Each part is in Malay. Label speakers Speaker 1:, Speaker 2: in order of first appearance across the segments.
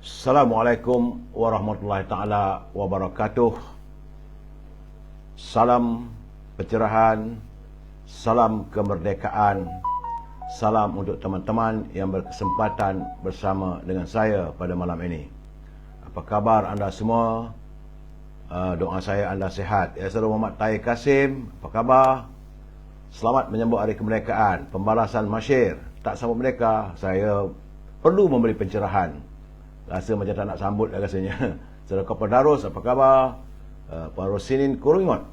Speaker 1: Assalamualaikum warahmatullahi taala wabarakatuh. Salam pencerahan, salam kemerdekaan, salam untuk teman-teman yang berkesempatan bersama dengan saya pada malam ini. Apa khabar anda semua? Doa saya anda sihat. Ya, Saudara Muhammad Tahir Kasim, apa khabar? Selamat menyambut Hari Kemerdekaan. Pembalasan masyir. Tak sambut mereka, saya perlu memberi pencerahan. Rasa macam tak nak sambut dah rasanya. Saudara Kapal Darus, apa khabar? Puan Rosinin Kurungot,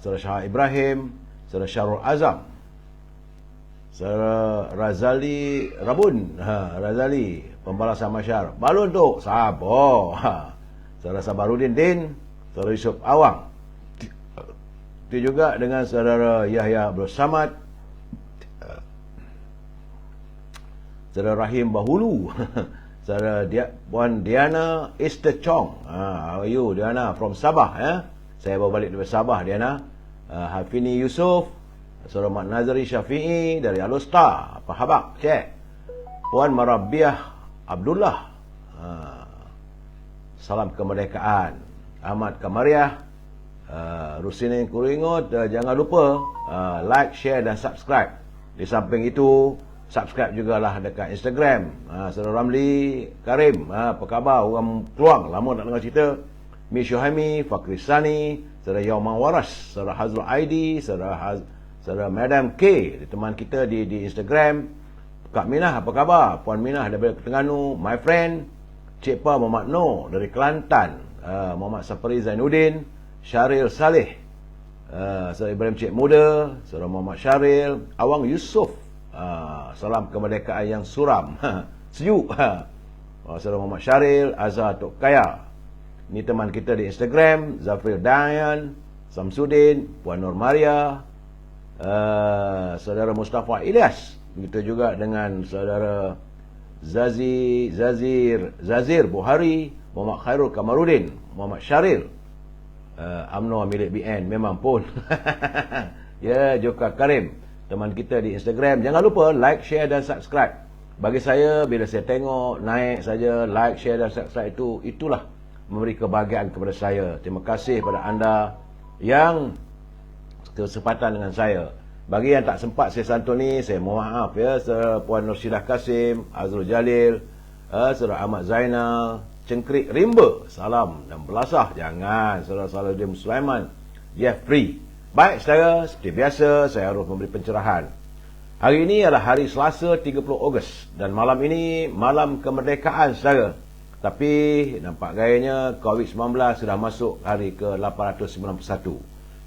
Speaker 1: Saudara Syah Ibrahim, Saudara Syarul Azam, Saudara Razali Rabun, Razali, Pembalasan Masyar. Balun tu, sabar. Saudara Sabarudin Din, Saudara Yusuf Awang. Itu juga dengan Saudara Yahya Abdul Samad, Saudara Rahim Bahulu, Saudara Puan Diana Esther Chong. How are you, Diana? From Sabah, ya? Saya baru balik dari Sabah, Diana. Hafini Yusof, Saudara Mak Nazari Syafi'i dari Alustar. Apa khabar? Cik. Puan Marabiah Abdullah. Salam kemerdekaan. Ahmad Kamariah, Rusinin Kuringot. Jangan lupa like, share dan subscribe. Di samping itu, subscribe jugalah dekat Instagram. Saudara Ramli Karim, apa khabar? Orang Keluang, lama tak dengar cerita. Mi Syuhaimi, Fakri Sani, Saudara Yauman Waras, Saudara Hazrul Aidi, Saudara Madam K, teman kita di Instagram. Kak Minah, apa khabar? Puan Minah daripada Terengganu. My friend Cik Pa Muhammad Noor dari Kelantan, Muhammad Safari Zainuddin, Syaril Saleh, Saudara Ibrahim Cik Muda, Saudara Muhammad Syaril, Awang Yusof. Salam kemerdekaan yang suram. Sejuk. Saudara Muhammad Syaril, Azhar Tok Kaya. Ini teman kita di Instagram. Zafril Dayan, Samsudin, Puan Nur Maria, Saudara Mustafa Ilyas. Begitu juga dengan Saudara Zazir Buhari, Muhammad Khairul Kamarudin, Muhammad Syaril, UMNO milik BN. Memang pun. Ya, Joka Karim, teman kita di Instagram. Jangan lupa like, share dan subscribe. Bagi saya, bila saya tengok naik saja like, share dan subscribe itulah memberi kebahagiaan kepada saya. Terima kasih kepada anda yang kesempatan dengan saya. Bagi yang tak sempat saya santuni, saya mohon maaf ya. Saudara Puan Nursidah Kasim, Azrul Jalil, Saudara Ahmad Zainal, Cengkrik Rimba, salam dan belasah. Jangan. Saudara Salahuddin Sulaiman, Jeffrey. Baik saudara, seperti biasa saya harus memberi pencerahan. Hari ini adalah hari Selasa 30 Ogos dan malam ini malam kemerdekaan saudara. Tapi nampak gayanya COVID-19 sudah masuk hari ke-891.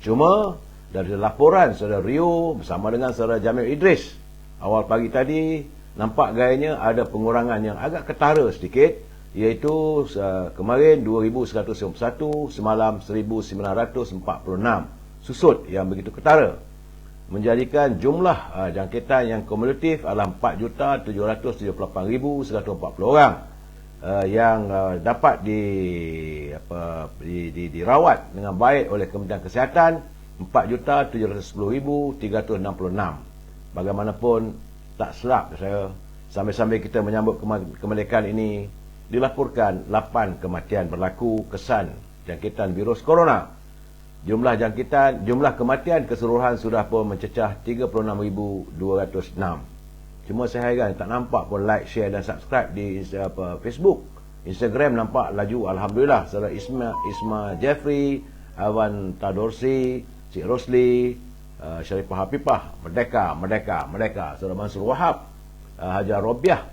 Speaker 1: Cuma dari laporan saudara Rio bersama dengan saudara Jamil Idris awal pagi tadi, nampak gayanya ada pengurangan yang agak ketara sedikit, iaitu kemarin 2151, semalam 1946. Susut yang begitu ketara, menjadikan jumlah jangkitan yang kumulatif adalah 4,778,140 orang yang dapat dirawat dengan baik oleh Kementerian Kesihatan, 4,710,366. Bagaimanapun tak selap saya, sambil-sambil kita menyambut kemerdekaan ini, dilaporkan 8 kematian berlaku kesan jangkitan virus corona. Jumlah kematian keseluruhan sudah pun mencecah 36,206. Cuma saya heran tak nampak pun like, share dan subscribe di Facebook. Instagram nampak laju, alhamdulillah. Saudara Isma Jeffrey, Awan Tadorsi, Cik Rosli, Syarifah Hafifah, Merdeka. Saudara Mansur Wahab, Hajar Robiah.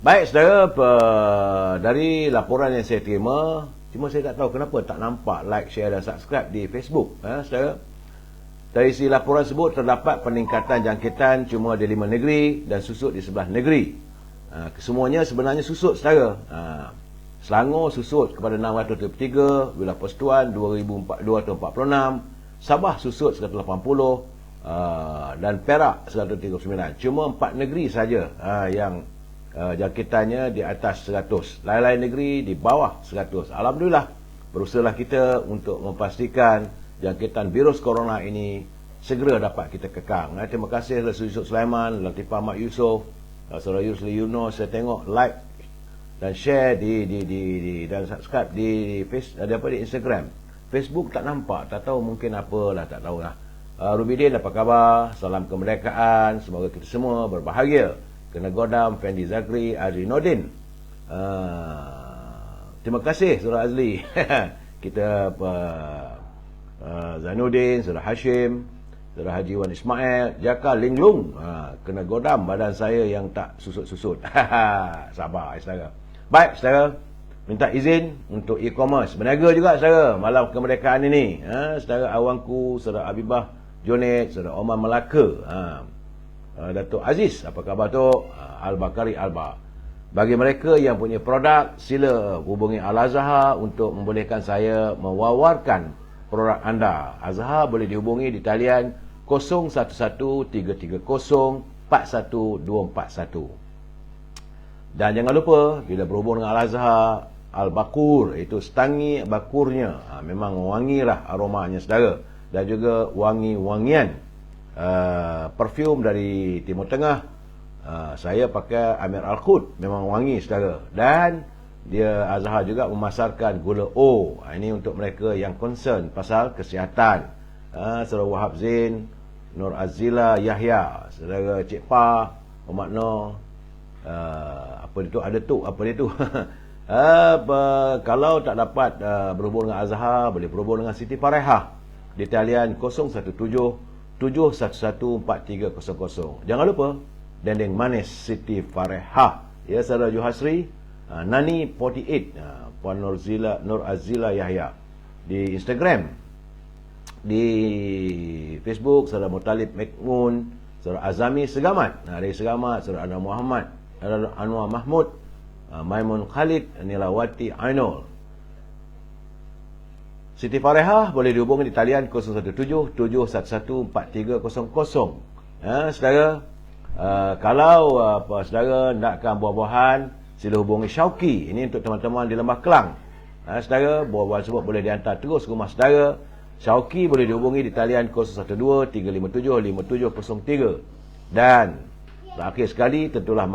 Speaker 1: Baik saudara, dari laporan yang saya terima, cuma saya tak tahu kenapa tak nampak like, share dan subscribe di Facebook. Saudara, dari isi laporan tersebut terdapat peningkatan jangkitan cuma di 5 negeri dan susut di 11 negeri. Kesemuanya sebenarnya susut saudara. Selangor susut kepada 633, Wilayah Persekutuan 246, Sabah susut 180, dan Perak 139. Cuma 4 negeri saja yang jangkitannya di atas 100. Lain-lain negeri di bawah 100. Alhamdulillah, berusahalah kita untuk memastikan jangkitan virus corona ini segera dapat kita kekang. Terima kasih Saudara Yusuf Sulaiman, Latifah Ahmad Yusof, Saudara Yusli Yunus. Saya tengok like dan share dan subscribe di di Instagram. Facebook tak nampak, tak tahu, mungkin apalah, tak tahulah. Rubidin, apa khabar? Salam kemerdekaan, semoga kita semua berbahagia. Kena Godam, Fendi Zakri, Azri Nordin. Terima kasih Saudara Azli. Kita Zainuddin, Saudara Hashim, Saudara Haji Wan Ismail, Jaka Linglung. Kena Godam badan saya yang tak susut-susut. Sabar saudara. Baik saudara, minta izin untuk e-commerce. Berniaga juga saudara malam kemerdekaan ini. Saudara awangku, Saudara Habibah Jonet, Saudara Omar Melaka, Datuk Aziz, apa khabar tu? Al-Bakari Alba. Bagi mereka yang punya produk, sila hubungi Al-Azhar untuk membolehkan saya mewawarkan produk anda. Azhar boleh dihubungi di talian 01133041241241. Dan jangan lupa, bila berhubung dengan Al-Azhar, Al-Bakur, itu setangi bakurnya, memang wangilah aromanya saudara. Dan juga wangi-wangian perfume dari Timur Tengah. Saya pakai Amir Al-Khud, memang wangi saudara. Dan dia Azhar juga memasarkan gula O. Ini untuk mereka yang concern pasal kesihatan. Saudara Wahab Zain, Nur Azila Yahya, saudara Cik Pa, Muhammad Nur, apa itu, ada tu, apa dia tu. Kalau tak dapat berhubung dengan Azhar, boleh berhubung dengan Siti Farehah di talian 0177114300. Jangan lupa dendeng manis Siti Farehah. Ya saudara Juhasri, Nani 48, Puan Nur Azila Yahya. Di Instagram, di Facebook saudara Mutalib Mekmun, saudara Azami Segamat, dari Segamat saudara Anwar Mahmud, Maimun Khalid, Nilawati Ainul. Siti Farehah boleh dihubungi di talian 0177114300. Saudara, kalau saudara nakkan buah-buahan, sila hubungi Syauqi. Ini untuk teman-teman di Lembah Kelang. Saudara, buah-buahan tersebut boleh dihantar terus ke rumah saudara. Syauqi boleh dihubungi di talian 0123575703. Dan terakhir sekali, tentulah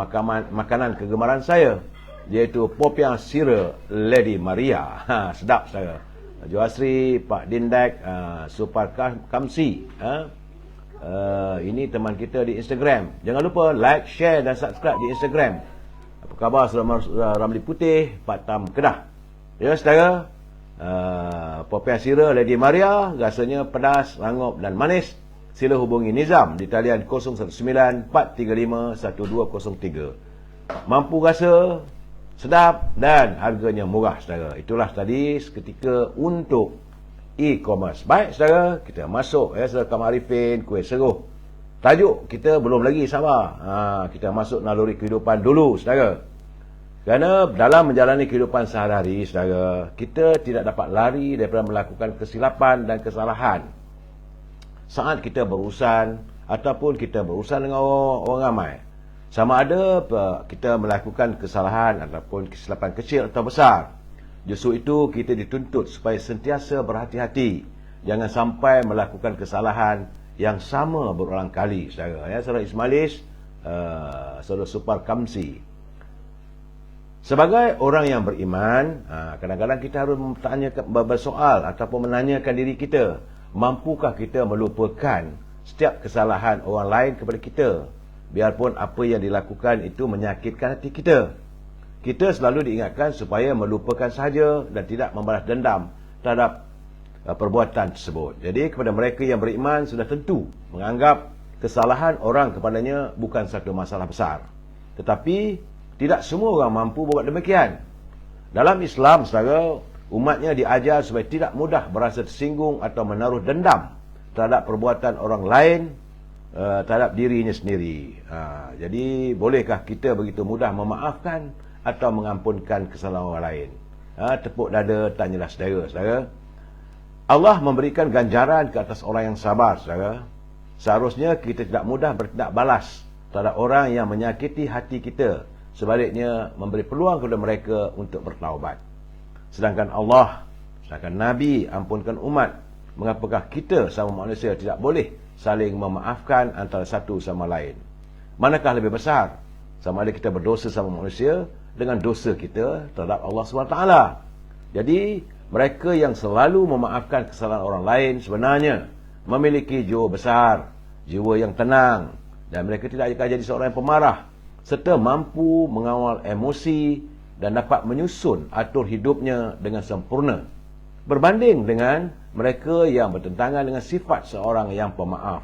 Speaker 1: makanan kegemaran saya, iaitu popiah sira Lady Maria. Sedap saudara. Juasri, Pak Dindek, Supar Kamsi. Ini teman kita di Instagram. Jangan lupa like, share dan subscribe di Instagram. Apa khabar Saudara Ramli Putih, Pak Tam Kedah. Ya saudara, popiah sira Lady Maria rasanya pedas, rangup dan manis. Sila hubungi Nizam di talian 0194351203. Mampu rasa, sedap dan harganya murah saudara. Itulah tadi seketika untuk e-commerce. Baik saudara, kita masuk saudara Kamal Arifin, kuih seruh. Tajuk kita belum lagi, sabar. Kita masuk naluri kehidupan dulu saudara. Kerana dalam menjalani kehidupan sehari-hari saudara, kita tidak dapat lari daripada melakukan kesilapan dan kesalahan. Saat kita berurusan ataupun kita berurusan dengan orang ramai, sama ada kita melakukan kesalahan ataupun kesilapan kecil atau besar, justru itu kita dituntut supaya sentiasa berhati-hati. Jangan sampai melakukan kesalahan yang sama berulang kali saudara. Saudara Ismailis, saudara Supar Kamsi. Sebagai orang yang beriman, kadang-kadang kita harus bersoal ataupun menanyakan diri kita, mampukah kita melupakan setiap kesalahan orang lain kepada kita? Biarpun apa yang dilakukan itu menyakitkan hati kita. Kita selalu diingatkan supaya melupakan sahaja dan tidak membalas dendam terhadap perbuatan tersebut. Jadi kepada mereka yang beriman, sudah tentu menganggap kesalahan orang kepadanya bukan satu masalah besar. Tetapi tidak semua orang mampu buat demikian. Dalam Islam, saudara, umatnya diajar supaya tidak mudah berasa tersinggung atau menaruh dendam terhadap perbuatan orang lain, terhadap dirinya sendiri. Jadi bolehkah kita begitu mudah memaafkan atau mengampunkan kesalahan orang lain? Tepuk dada, tanyalah saudara. Allah memberikan ganjaran ke atas orang yang sabar saudara. Seharusnya kita tidak mudah bertindak balas terhadap orang yang menyakiti hati kita. Sebaliknya memberi peluang kepada mereka untuk bertaubat. Sedangkan Nabi ampunkan umat, mengapakah kita sama manusia tidak boleh saling memaafkan antara satu sama lain? Manakah lebih besar? Sama ada kita berdosa sama manusia dengan dosa kita terhadap Allah SWT. Jadi, mereka yang selalu memaafkan kesalahan orang lain sebenarnya memiliki jiwa besar, jiwa yang tenang, dan mereka tidak akan jadi seorang yang pemarah, serta mampu mengawal emosi dan dapat menyusun atur hidupnya dengan sempurna, berbanding dengan mereka yang bertentangan dengan sifat seorang yang pemaaf.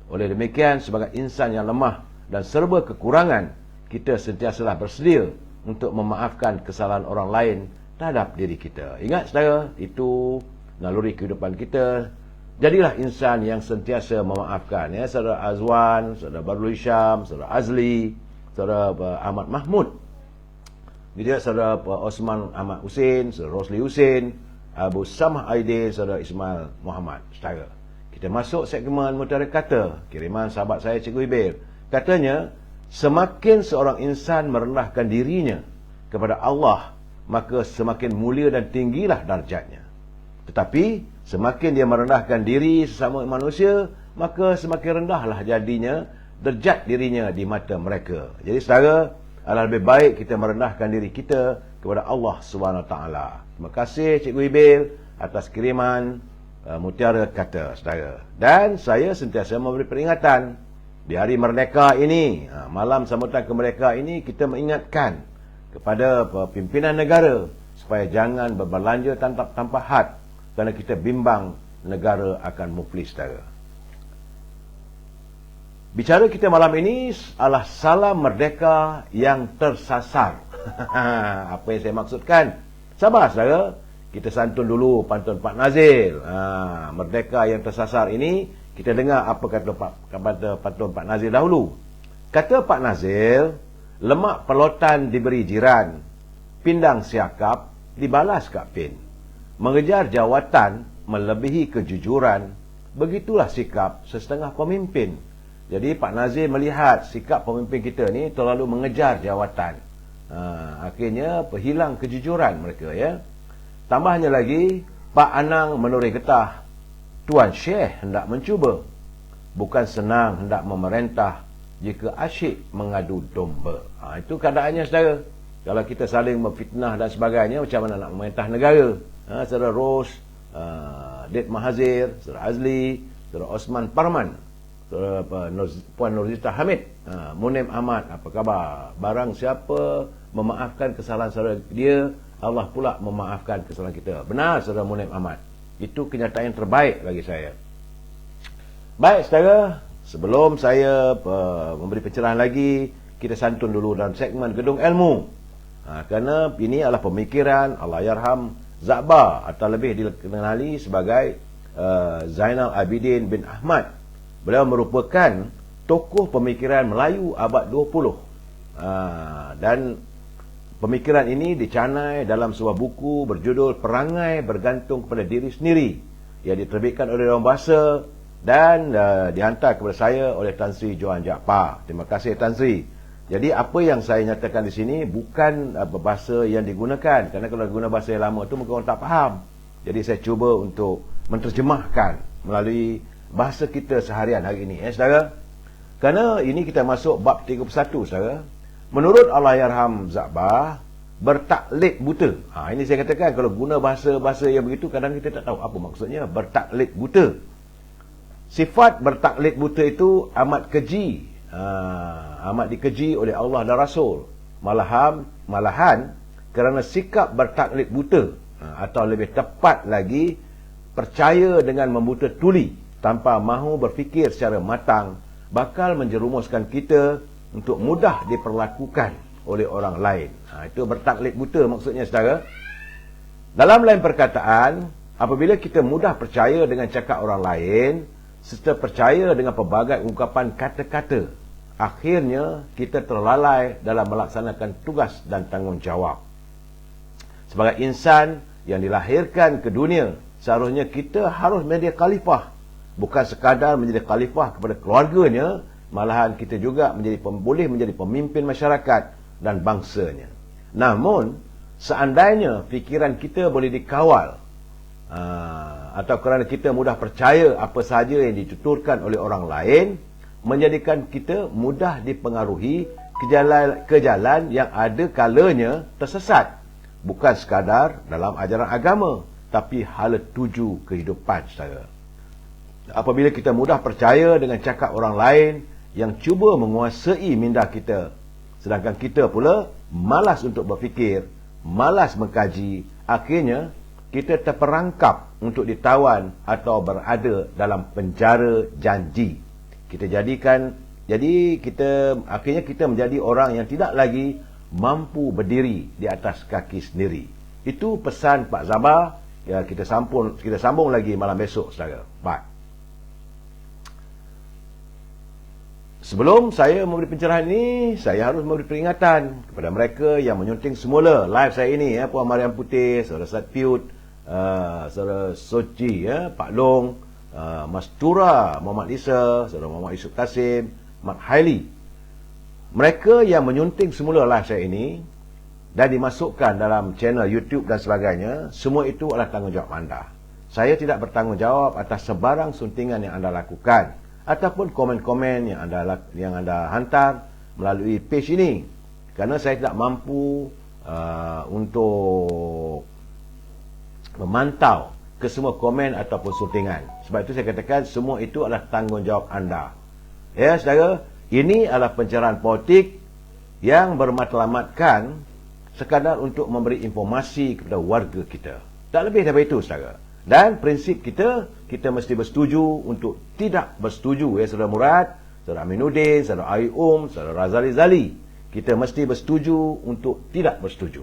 Speaker 1: Oleh demikian, sebagai insan yang lemah dan serba kekurangan, kita sentiasalah bersedia untuk memaafkan kesalahan orang lain terhadap diri kita. Ingat saudara, itu naluri kehidupan kita. Jadilah insan yang sentiasa memaafkan, ya. Saudara Azwan, saudara Badrul Hisham, saudara Azli, saudara Ahmad Mahmud, dia saudara Osman Ahmad Husin, saudara Rosli Husin, Abu Samah Aidil, saudara Ismail Muhammad. Saudara, kita masuk segmen Mutiara Kata, kiriman sahabat saya Cikgu Ibil. Katanya, semakin seorang insan merendahkan dirinya kepada Allah, maka semakin mulia dan tinggilah darjatnya. Tetapi semakin dia merendahkan diri sesama manusia, maka semakin rendahlah jadinya derajat dirinya di mata mereka. Jadi saudara, adalah lebih baik kita merendahkan diri kita kepada Allah SWT. Terima kasih Cikgu Ibil atas kiriman Mutiara Kata, saudara. Dan saya sentiasa memberi peringatan di hari Merdeka ini, malam sambutan kemerdekaan ini, kita mengingatkan kepada pimpinan negara supaya jangan berbelanja tanpa had, kerana kita bimbang negara akan muflis, saudara. Bicara kita malam ini adalah salam merdeka yang tersasar. Apa yang saya maksudkan? Sabar, saudara. Kita santun dulu pantun Pak Nazil. Merdeka yang tersasar ini, kita dengar apa kata pantun Pak Nazil dahulu. Kata Pak Nazil, lemak pelotan diberi jiran, pindang siakap dibalas Kak Pin. Mengejar jawatan melebihi kejujuran, begitulah sikap sesetengah pemimpin. Jadi Pak Nazir melihat sikap pemimpin kita ni terlalu mengejar jawatan. Akhirnya hilang kejujuran mereka, ya. Tambahnya lagi, Pak Anang menurih getah, Tuan Syekh hendak mencuba. Bukan senang hendak memerintah jika asyik mengadu domba. Itu keadaannya, saudara. Kalau kita saling memfitnah dan sebagainya, macam mana nak memerintah negara? Saudara Ros, Ded Mahazir, saudara Azli, saudara Osman Parman, saudara Puan Nurzita Hamid, Munim Ahmad, apa khabar? Barang siapa memaafkan kesalahan saudara dia, Allah pula memaafkan kesalahan kita. Benar, saudara Munim Ahmad. Itu kenyataan yang terbaik bagi saya. Baik, saudara, sebelum saya memberi pencerahan lagi, kita santun dulu dalam segmen Gedung Ilmu. Kerana ini adalah pemikiran Allahyarham Za'bah, atau lebih dikenali sebagai Zainal Abidin bin Ahmad. Beliau merupakan tokoh pemikiran Melayu abad 20. Dan pemikiran ini dicanai dalam sebuah buku berjudul Perangai Bergantung kepada Diri Sendiri, yang diterbitkan oleh Dewan Bahasa dan dihantar kepada saya oleh Tan Sri Johan Jaafar. Terima kasih Tan Sri. Jadi apa yang saya nyatakan di sini bukan bahasa yang digunakan, kerana kalau guna bahasa yang lama tu mungkin orang tak faham. Jadi saya cuba untuk menterjemahkan melalui bahasa kita seharian hari ini, saudara. Kerana ini kita masuk bab 31, saudara. Menurut Allahyarham Za'bah, bertaklid buta. Ini saya katakan, kalau guna bahasa-bahasa yang begitu, kadang kita tak tahu apa maksudnya bertaklid buta. Sifat bertaklid buta itu amat keji, amat dikeji oleh Allah dan Rasul. Malahan kerana sikap bertaklid buta, atau lebih tepat lagi, percaya dengan membuta tuli tanpa mahu berfikir secara matang, bakal menjerumuskan kita untuk mudah diperlakukan oleh orang lain. Itu bertaklid buta maksudnya, saudara. Dalam lain perkataan, apabila kita mudah percaya dengan cakap orang lain, serta percaya dengan pelbagai ungkapan kata-kata, akhirnya kita terlalai dalam melaksanakan tugas dan tanggungjawab. Sebagai insan yang dilahirkan ke dunia, seharusnya kita harus menjadi khalifah. Bukan sekadar menjadi khalifah kepada keluarganya, malahan kita juga boleh menjadi pemimpin masyarakat dan bangsanya. Namun, seandainya fikiran kita boleh dikawal, atau kerana kita mudah percaya apa sahaja yang dituturkan oleh orang lain, menjadikan kita mudah dipengaruhi ke jalan yang ada kalanya tersesat. Bukan sekadar dalam ajaran agama, tapi hala tuju kehidupan saudara. Apabila kita mudah percaya dengan cakap orang lain yang cuba menguasai minda kita, sedangkan kita pula malas untuk berfikir, malas mengkaji, akhirnya kita terperangkap untuk ditawan atau berada dalam penjara janji. Akhirnya kita menjadi orang yang tidak lagi mampu berdiri di atas kaki sendiri. Itu pesan Pak Zabah. Ya, kita sambung lagi malam besok saudara. Bye. Sebelum saya memberi pencerahan ini, saya harus memberi peringatan kepada mereka yang menyunting semula live saya ini, Puan Mariam Putih, Saudara Satpiut, Saudara Sochi, Pak Long, Mas Tura, Muhammad Isa, Saudara Muhammad Yusuf Kasim, Mat Haili. Mereka yang menyunting semula live saya ini dan dimasukkan dalam channel YouTube dan sebagainya, semua itu adalah tanggungjawab anda. Saya tidak bertanggungjawab atas sebarang suntingan yang anda lakukan ataupun komen-komen yang anda hantar melalui page ini, kerana saya tidak mampu untuk memantau ke semua komen ataupun suntingan. Sebab itu saya katakan semua itu adalah tanggungjawab anda. Ya saudara, ini adalah pencerahan politik yang bermatlamatkan sekadar untuk memberi informasi kepada warga kita. Tak lebih daripada itu, saudara. Dan prinsip kita mesti bersetuju untuk tidak bersetuju. Saudara Murad, Saudara Aminuddin, Saudara Ayum, Saudara Razali Zali. Kita mesti bersetuju untuk tidak bersetuju.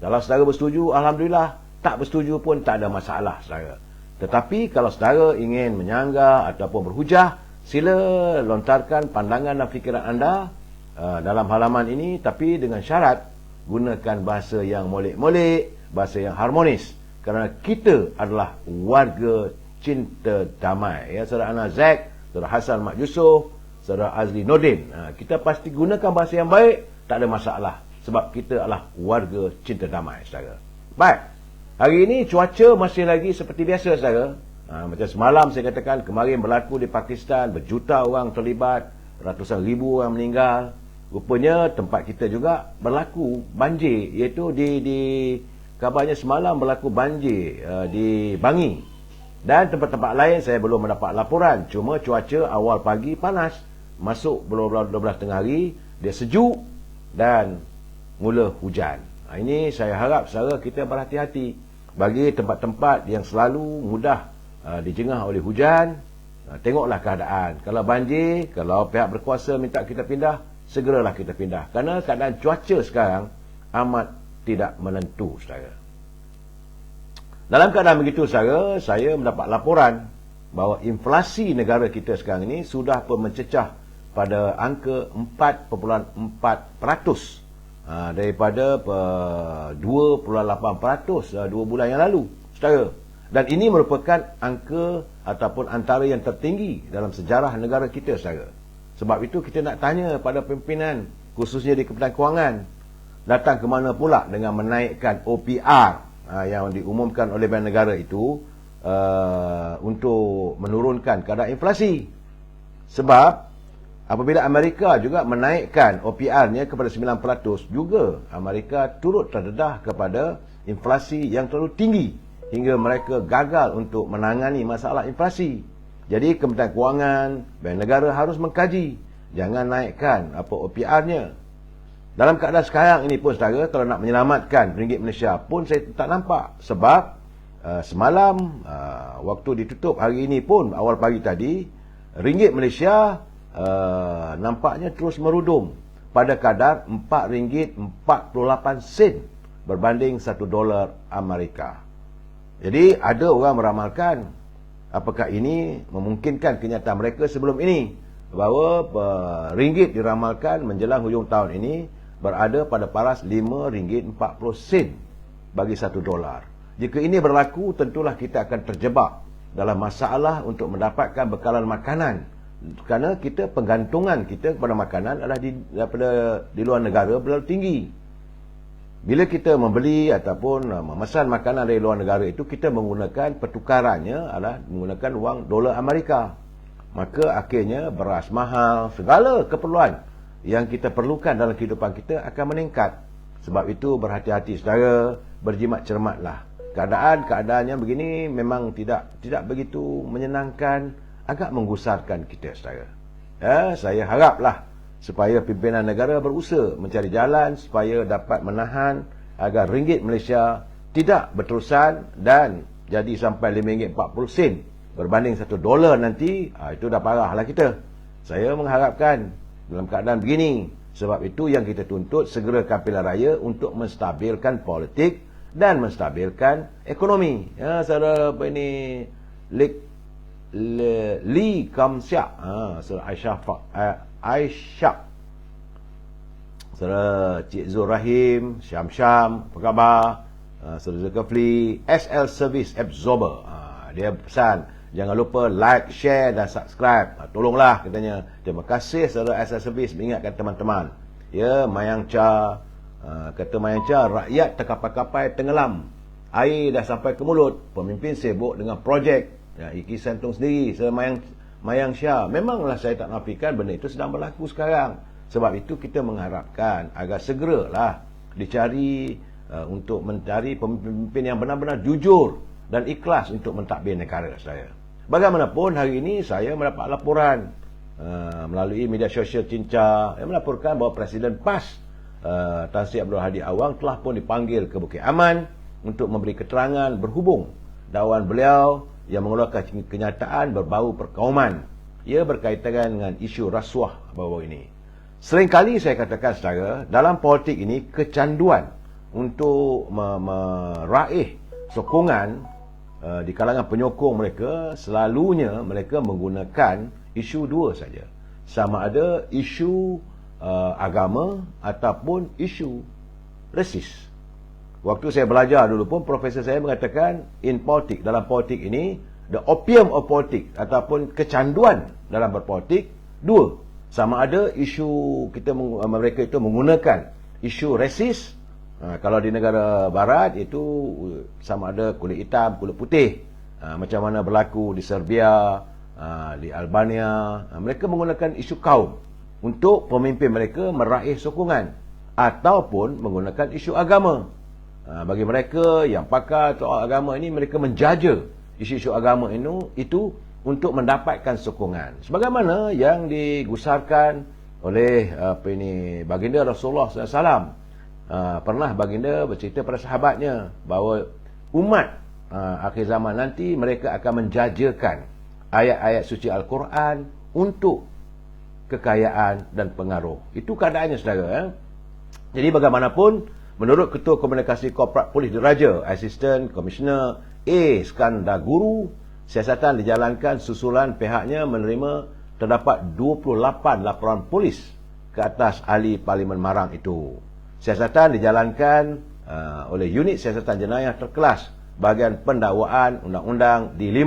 Speaker 1: Kalau saudara bersetuju, alhamdulillah. Tak bersetuju pun tak ada masalah, saudara. Tetapi kalau saudara ingin menyanggah ataupun berhujah, sila lontarkan pandangan dan fikiran anda dalam halaman ini, tapi dengan syarat gunakan bahasa yang molek-molek, bahasa yang harmonis, kerana kita adalah warga cinta damai. Saudara Ana Zack, Saudara Hassan Mat Yusof, Saudara Azli Nordin, kita pasti gunakan bahasa yang baik, tak ada masalah, sebab kita adalah warga cinta damai, saudara. Baik, hari ini cuaca masih lagi seperti biasa, saudara. Macam semalam saya katakan, kemarin berlaku di Pakistan, berjuta orang terlibat, ratusan ribu orang meninggal. Rupanya tempat kita juga berlaku banjir, iaitu di kabarnya semalam berlaku banjir di Bangi. Dan tempat-tempat lain saya belum mendapat laporan. Cuma cuaca awal pagi panas, masuk 12 tengah hari dia sejuk dan mula hujan. Ini saya harap saudara kita berhati-hati bagi tempat-tempat yang selalu mudah dijengah oleh hujan. Tengoklah keadaan. Kalau banjir, kalau pihak berkuasa minta kita pindah, segeralah kita pindah. Kerana keadaan cuaca sekarang amat tidak menentu, saudara. Dalam keadaan begitu, saudara, saya mendapat laporan bahawa inflasi negara kita sekarang ini sudah pun mencecah pada angka 4.4% daripada 2.8% 2 bulan yang lalu, saudara. Dan ini merupakan angka ataupun antara yang tertinggi dalam sejarah negara kita, saudara. Sebab itu kita nak tanya pada pimpinan, khususnya di Kementerian Kewangan, datang ke mana pula dengan menaikkan OPR yang diumumkan oleh Bank Negara itu untuk menurunkan kadar inflasi. Sebab apabila Amerika juga menaikkan OPR-nya kepada 9%, juga Amerika turut terdedah kepada inflasi yang terlalu tinggi, hingga mereka gagal untuk menangani masalah inflasi. Jadi Kementerian Kewangan, Bank Negara harus mengkaji, jangan naikkan OPR-nya. Dalam keadaan sekarang ini pun, saudara, kalau nak menyelamatkan ringgit Malaysia pun saya tak nampak. Sebab semalam waktu ditutup, hari ini pun awal pagi tadi, ringgit Malaysia nampaknya terus merudum pada kadar RM4.48 berbanding $1 Amerika. Jadi ada orang meramalkan apakah ini memungkinkan kenyataan mereka sebelum ini, bahawa ringgit diramalkan menjelang hujung tahun ini berada pada paras RM5.40 bagi $1. Jika ini berlaku, tentulah kita akan terjebak dalam masalah untuk mendapatkan bekalan makanan, kerana kita penggantungan kita kepada makanan adalah di luar negara berlalu tinggi. Bila kita membeli ataupun memesan makanan dari luar negara itu, kita menggunakan pertukarannya adalah menggunakan wang dolar Amerika. Maka akhirnya beras mahal, segala keperluan yang kita perlukan dalam kehidupan kita akan meningkat. Sebab itu berhati-hati saudara, berjimat cermatlah. Keadaan-keadaan yang begini memang tidak begitu menyenangkan, agak menggusarkan kita saudara. Saya haraplah supaya pimpinan negara berusaha mencari jalan supaya dapat menahan agar ringgit Malaysia tidak berterusan dan jadi sampai RM5.40 berbanding $1 nanti, itu dah parahlah kita. Saya mengharapkan dalam keadaan begini, sebab itu yang kita tuntut segerakan pilihan raya untuk menstabilkan politik dan menstabilkan ekonomi. Saudara Lee Kam Siak, saudara Aisyah, saudara Cik Zul Rahim, Syam, apa khabar? Saudara Zulkifli, SL Service Absorber, dia pesan jangan lupa like, share dan subscribe. Tolonglah katanya. Terima kasih saudara SL Service mengingatkan teman-teman. Ya, Mayang Cha, kata Mayang Cha, rakyat terkapai-kapai tenggelam, air dah sampai ke mulut, pemimpin sibuk dengan projek. Iki Santung sendiri, saya Mayang Syah. Memanglah saya tak nafikan benda itu sedang berlaku sekarang. Sebab itu kita mengharapkan agar segeralah dicari untuk mencari pemimpin yang benar-benar jujur dan ikhlas untuk mentadbir negara saya. Bagaimanapun hari ini saya mendapat laporan melalui media sosial Cinca yang melaporkan bahawa Presiden PAS Tan Sri Abdul Hadi Awang telah pun dipanggil ke Bukit Aman untuk memberi keterangan berhubung dakwaan beliau yang mengeluarkan kenyataan berbau perkauman. Ia berkaitan dengan isu rasuah baru ini. Seringkali saya katakan saudara, dalam politik ini kecanduan untuk meraih sokongan di kalangan penyokong mereka, selalunya mereka menggunakan isu dua saja. Sama ada isu agama ataupun isu rasis. Waktu saya belajar dulu pun, profesor saya mengatakan, dalam politik ini, the opium of politik ataupun kecanduan dalam berpolitik, dua. Sama ada isu mereka itu menggunakan isu rasis. Kalau di negara barat itu sama ada kulit hitam, kulit putih. Macam mana berlaku di Serbia, di Albania. Mereka menggunakan isu kaum untuk pemimpin mereka meraih sokongan. Ataupun menggunakan isu agama. Bagi mereka yang pakar soal agama ini, mereka menjaja isu-isu agama itu untuk mendapatkan sokongan. Sebagaimana yang digusarkan oleh baginda Rasulullah SAW. Pernah baginda bercerita pada sahabatnya bahawa umat akhir zaman nanti mereka akan menjajakan ayat-ayat suci Al-Quran untuk kekayaan dan pengaruh. Itu keadaannya saudara. Jadi bagaimanapun, menurut Ketua Komunikasi Korporat Polis Diraja, Asisten Komisioner A. Skandar Guru, siasatan dijalankan susulan pihaknya menerima terdapat 28 laporan polis ke atas ahli Parlimen Marang itu. Siasatan dijalankan oleh Unit Siasatan Jenayah Terkelas bahagian pendakwaan Undang-Undang D5,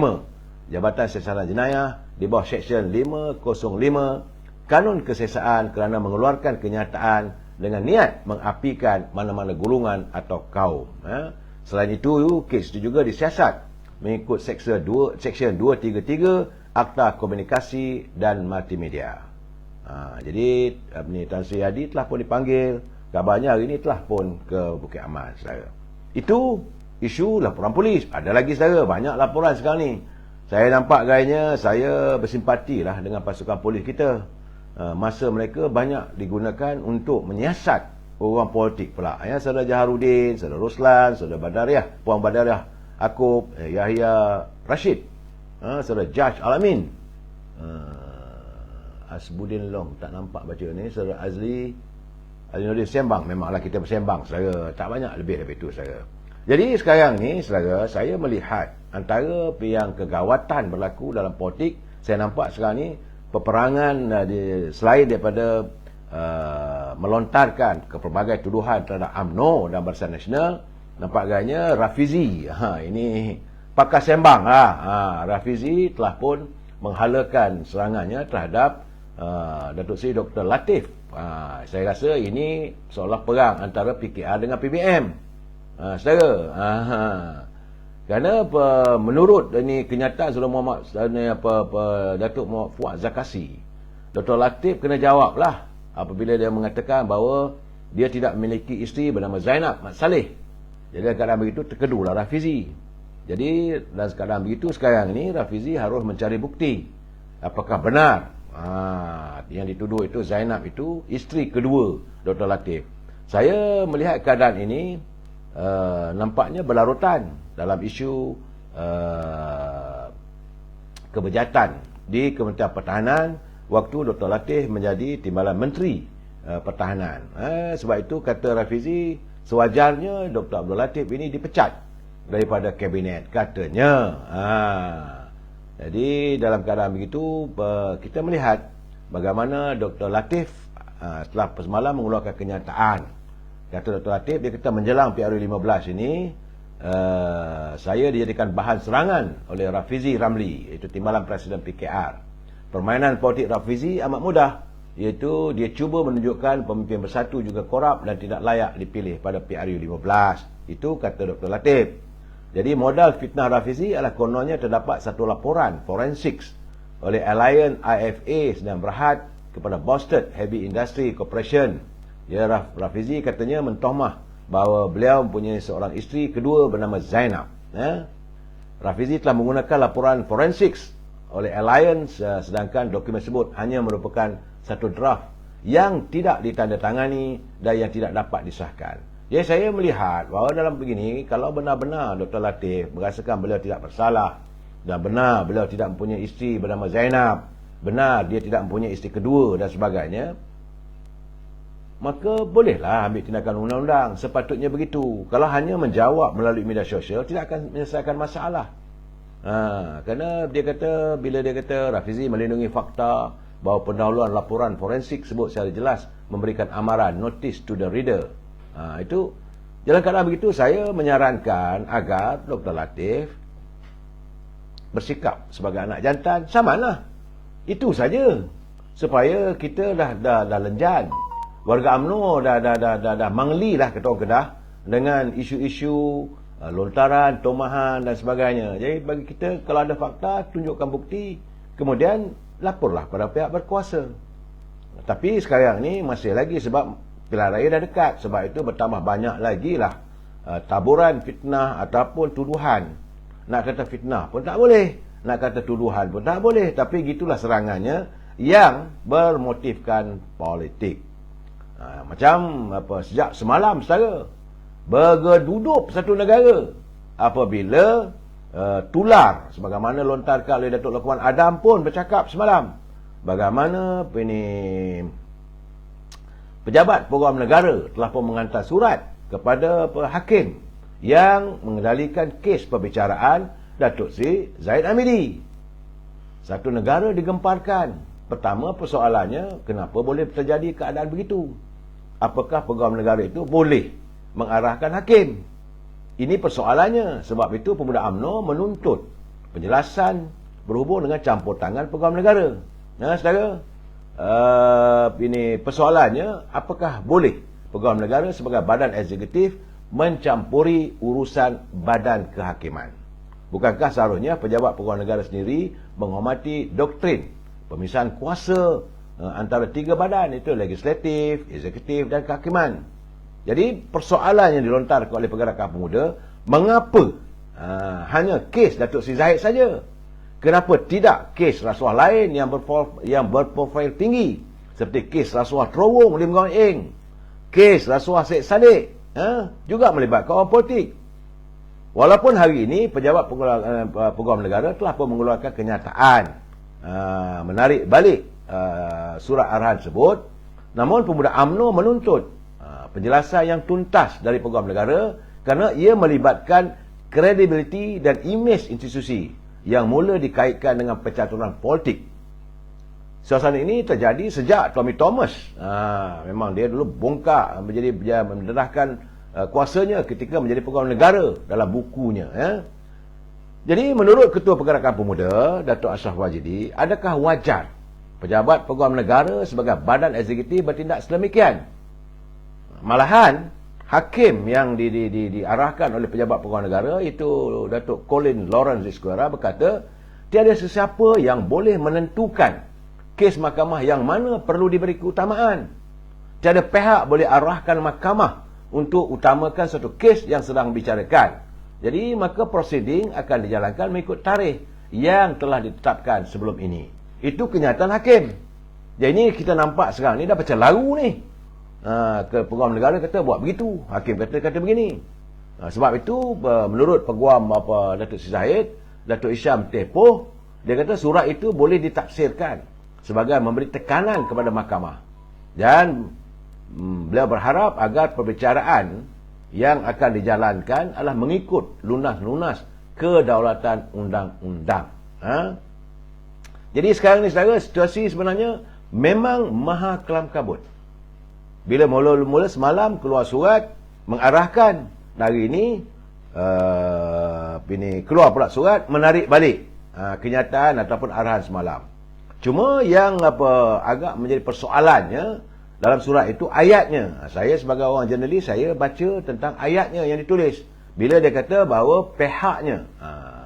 Speaker 1: Jabatan Siasatan Jenayah di bawah Seksyen 505 Kanun Kesiasaan kerana mengeluarkan kenyataan dengan niat mengapikan mana-mana golongan atau kaum. Selain itu, kes itu juga disiasat mengikut Seksyen 233 Akta Komunikasi dan Multimedia. Jadi Tan Sri Hadi telah pun dipanggil. Kabarnya hari ini telah pun ke Bukit Aman saudara. Itu isu laporan polis. Ada lagi saudara, banyak laporan sekarang ni. Saya nampak gayanya saya bersimpatilah dengan pasukan polis kita. Masa mereka banyak digunakan untuk menyiasat orang politik pula. Saudara Jaharuddin, saudara Roslan, saudara Badariah, Puan Badariah Akub, Yahya Rashid, saudara Judge Alamin, Asbuddin Long, tak nampak baca ni, saudara Azli Nordin sembang. Memanglah kita bersembang saudara, tak banyak lebih daripada itu saudara. Jadi sekarang ni saudara, saya melihat antara yang kegawatan berlaku dalam politik. Saya nampak sekarang ni peperangan selain daripada melontarkan ke pelbagai tuduhan terhadap UMNO dan Barisan Nasional, nampak gayanya Rafizi, ini pakar sembang Rafizi telah pun menghalakan serangannya terhadap Datuk Seri Dr. Latif. Saya rasa ini seolah perang antara PKR dengan PBM. Saudara, kerana menurut ini kenyataan Saudara Muhammad Datuk Muhammad Fuad Zakasi, Dr. Latif kena jawablah apabila dia mengatakan bahawa dia tidak memiliki isteri bernama Zainab Mat Saleh. Jadi dalam keadaan begitu terkedulah Rafizi. Jadi dalam keadaan begitu sekarang ini Rafizi harus mencari bukti apakah benar yang dituduh itu Zainab itu isteri kedua Dr. Latif. Saya melihat keadaan ini nampaknya berlarutan dalam isu kebejatan di Kementerian Pertahanan waktu Dr. Latif menjadi Timbalan Menteri Pertahanan. Sebab itu kata Rafizi, sewajarnya Dr. Abdul Latif ini dipecat daripada kabinet katanya. Jadi dalam keadaan begitu kita melihat bagaimana Dr. Latif setelah semalam mengeluarkan kenyataan. Kata Dr. Latif, dia kata menjelang PRU15 ini saya dijadikan bahan serangan oleh Rafizi Ramli, iaitu Timbalan Presiden PKR. Permainan politik Rafizi amat mudah, iaitu dia cuba menunjukkan pemimpin bersatu juga korup dan tidak layak dipilih pada PRU15. Itu kata Dr. Latif. Jadi modal fitnah Rafizi adalah kononnya terdapat satu laporan forensik oleh Alliance IFA Sdn Bhd kepada Boston Heavy Industry Corporation. Ya, Rafizi katanya mentohmah bahawa beliau mempunyai seorang isteri kedua bernama Zainab. Rafizi telah menggunakan laporan forensik oleh Alliance, sedangkan dokumen tersebut hanya merupakan satu draft yang tidak ditandatangani dan yang tidak dapat disahkan. Jadi saya melihat bahawa dalam begini, kalau benar-benar Dr. Latif merasakan beliau tidak bersalah dan benar beliau tidak mempunyai isteri bernama Zainab, benar dia tidak mempunyai isteri kedua dan sebagainya, maka bolehlah ambil tindakan undang-undang. Sepatutnya begitu. Kalau hanya menjawab melalui media sosial, tidak akan menyelesaikan masalah. Kerana dia kata, bila dia kata Rafizi melindungi fakta bahawa pendahuluan laporan forensik sebut secara jelas memberikan amaran notice to the reader. Itu dalam keadaan begitu saya menyarankan agar Dr. Latif bersikap sebagai anak jantan, samalah. Itu saja. Supaya kita dah lenjan. Warga UMNO dah mangli lah kata orang Kedah dengan isu-isu lontaran, tomahan dan sebagainya. Jadi bagi kita, kalau ada fakta, tunjukkan bukti, kemudian laporlah pada pihak berkuasa. Tapi sekarang ni masih lagi sebab pilihan raya dah dekat. Sebab itu bertambah banyak lagi lah taburan fitnah ataupun tuduhan. Nak kata fitnah pun tak boleh, nak kata tuduhan pun tak boleh. Tapi gitulah serangannya yang bermotifkan politik. Macam sejak semalam saudara, bergedudup satu negara apabila tular sebagaimana lontarkan oleh Datuk Lokman Adam pun bercakap semalam bagaimana pejabat program negara telah pun menghantar surat kepada hakim yang mengendalikan kes perbicaraan Datuk Seri Zahid Hamidi. Satu negara digemparkan. Pertama, persoalannya, kenapa boleh terjadi keadaan begitu? Apakah program negara itu boleh mengarahkan hakim? Ini persoalannya. Sebab itu pemuda UMNO menuntut penjelasan berhubung dengan campur tangan program negara. Saudara, ini persoalannya, apakah boleh program negara sebagai badan eksekutif mencampuri urusan badan kehakiman? Bukankah seharusnya pejabat program negara sendiri menghormati doktrin pemisahan kuasa antara tiga badan, itu legislatif, eksekutif dan kehakiman? Jadi persoalan yang dilontarkan oleh Pergerakan Pemuda, mengapa hanya kes Datuk Seri Zahid saja? Kenapa tidak kes rasuah lain yang berprofil tinggi, seperti kes rasuah Terowong Lim Guan Eng, kes rasuah Syed Saddiq, juga melibatkan orang politik? Walaupun hari ini pejabat program negara telah pun mengeluarkan kenyataan menarik balik surat arahan tersebut, namun pemuda UMNO menuntut penjelasan yang tuntas dari program negara kerana ia melibatkan kredibiliti dan imej institusi yang mula dikaitkan dengan percaturan politik. Suasana ini terjadi sejak Tommy Thomas. Memang dia dulu bongkar, mendedahkan kuasanya ketika menjadi program negara dalam bukunya. Jadi menurut Ketua Pergerakan Pemuda, Datuk Ashraf Wajidi, adakah wajar pejabat program negara sebagai badan eksekutif bertindak sedemikian? Malahan, hakim yang diarahkan oleh pejabat program negara, itu Datuk Colin Lawrence Esquire, berkata, tiada sesiapa yang boleh menentukan kes mahkamah yang mana perlu diberi keutamaan. tiada pihak boleh arahkan mahkamah untuk utamakan satu kes yang sedang bicarakan. Jadi maka proceeding akan dijalankan mengikut tarikh yang telah ditetapkan sebelum ini. Itu kenyataan hakim. Jadi ini kita nampak sekarang ni dah macam laru ni. Ke Peguam Negara kata buat begitu, hakim kata begini. Sebab itu menurut Peguam Datuk Sri Zahid, Datuk Isham Tepoh, dia kata surat itu boleh ditafsirkan sebagai memberi tekanan kepada mahkamah. Dan beliau berharap agar perbicaraan yang akan dijalankan adalah mengikut lunas-lunas kedaulatan undang-undang. Jadi sekarang ni saudara, situasi sebenarnya memang maha kelam kabut. Bila mula-mula semalam keluar surat mengarahkan, hari ini keluar pula surat menarik balik kenyataan ataupun arahan semalam. Cuma yang agak menjadi persoalannya dalam surat itu ayatnya. Saya sebagai orang jurnalis, saya baca tentang ayatnya yang ditulis. Bila dia kata bahawa pihaknya,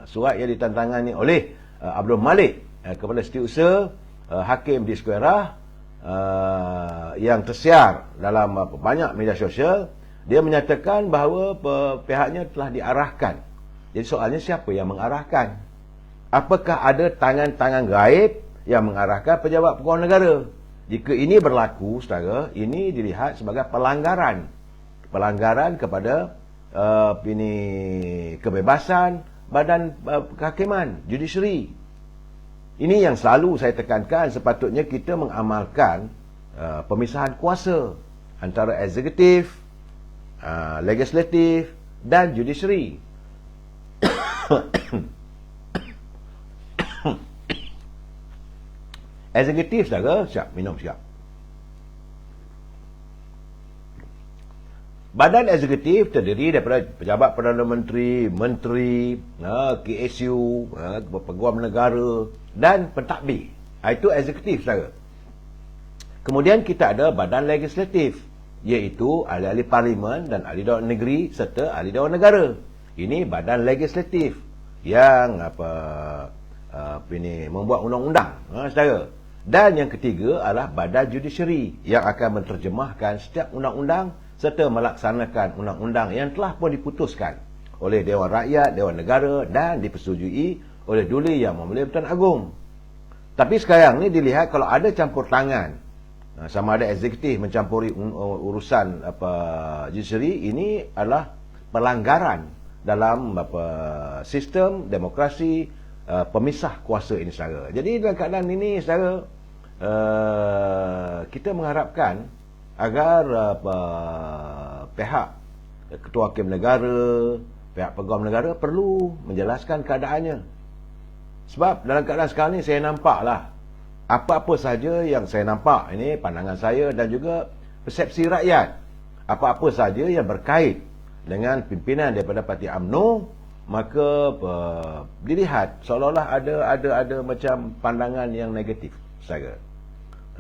Speaker 1: surat yang ditantangani oleh Abdul Malik kepada setiausaha hakim di Sekuarah yang tersiar dalam banyak media sosial, dia menyatakan bahawa pihaknya telah diarahkan. Jadi soalnya siapa yang mengarahkan? Apakah ada tangan-tangan gaib yang mengarahkan pejabat Peguam Negara? Jika ini berlaku, saudara, ini dilihat sebagai pelanggaran kepada kebebasan badan kehakiman, judiciary. Ini yang selalu saya tekankan, sepatutnya kita mengamalkan pemisahan kuasa antara eksekutif, legislatif dan judiciary. Eksekutif, saudara, siap, minum siap. Badan eksekutif terdiri daripada pejabat Perdana Menteri, Menteri, KSU, Peguam Negara dan pentadbir. Itu eksekutif, saudara. Kemudian kita ada badan legislatif, iaitu ahli-ahli parlimen dan ahli Dewan Negeri serta ahli Dewan Negara. Ini badan legislatif yang membuat undang-undang, saudara. Dan yang ketiga adalah badan judiciary yang akan menterjemahkan setiap undang-undang serta melaksanakan undang-undang yang telah pun diputuskan oleh Dewan Rakyat, Dewan Negara dan dipersetujui oleh Duli Yang Mulia Pertuan Agong. Tapi sekarang ni dilihat kalau ada campur tangan, sama ada eksekutif mencampuri urusan judiciary, ini adalah pelanggaran dalam sistem demokrasi pemisah kuasa ini, saudara. Jadi dalam keadaan ini, saudara, kita mengharapkan agar pihak Ketua Hakim Negara, pihak Peguam Negara perlu menjelaskan keadaannya. Sebab dalam keadaan sekarang ni saya nampaklah apa-apa saja yang saya nampak, ini pandangan saya dan juga persepsi rakyat, apa-apa saja yang berkait dengan pimpinan daripada Parti UMNO, maka dilihat seolah-olah ada macam pandangan yang negatif, saudara.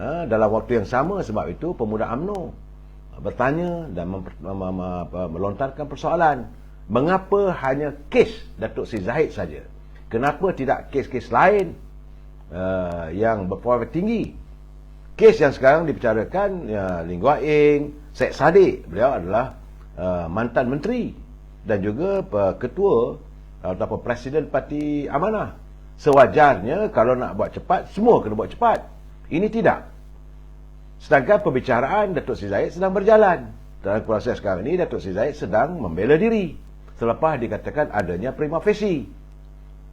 Speaker 1: Dalam waktu yang sama, sebab itu pemuda UMNO bertanya dan melontarkan persoalan, mengapa hanya kes Datuk Sri Zahid saja? Kenapa tidak kes-kes lain yang berprofil tinggi? Kes yang sekarang dibicarakan, Lim Guat Eng, Syed Saddiq, beliau adalah mantan menteri dan juga ketua ataupun presiden Parti Amanah. Sewajarnya kalau nak buat cepat, semua kena buat cepat. Ini tidak. Sedangkan pembicaraan Datuk Sri Zahid sedang berjalan. Dalam proses sekarang ini, Datuk Sri Zahid sedang membela diri selepas dikatakan adanya prima facie.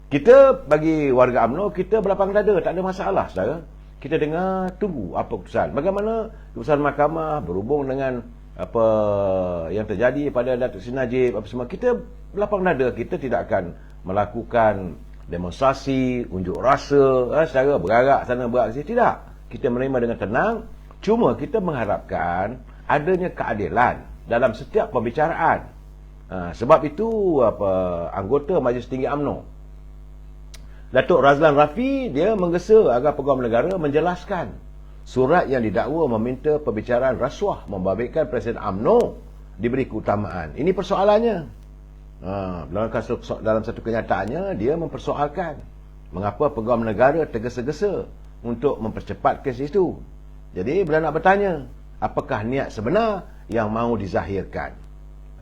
Speaker 1: Kita bagi warga UMNO, kita berlapang dada, tak ada masalah, saudara. Kita dengar, tunggu apa keputusan. Bagaimana keputusan mahkamah berhubung dengan apa yang terjadi pada Datuk Seri Najib, apa semua. Kita berlapang dada, kita tidak akan melakukan demonstrasi, unjuk rasa, secara bergerak sana bergerak sini. Tidak. Kita menerima dengan tenang. Cuma kita mengharapkan adanya keadilan dalam setiap pembicaraan. Sebab itu anggota Majlis Tinggi UMNO, Datuk Razlan Rafi, dia menggesa agar Peguam Negara menjelaskan surat yang didakwa meminta pembicaraan rasuah membabitkan Presiden UMNO diberi keutamaan. Ini persoalannya. Dalam satu kenyataannya, dia mempersoalkan mengapa Peguam Negara tergesa-gesa untuk mempercepat kes itu. Jadi bila nak bertanya, apakah niat sebenar yang mahu dizahirkan.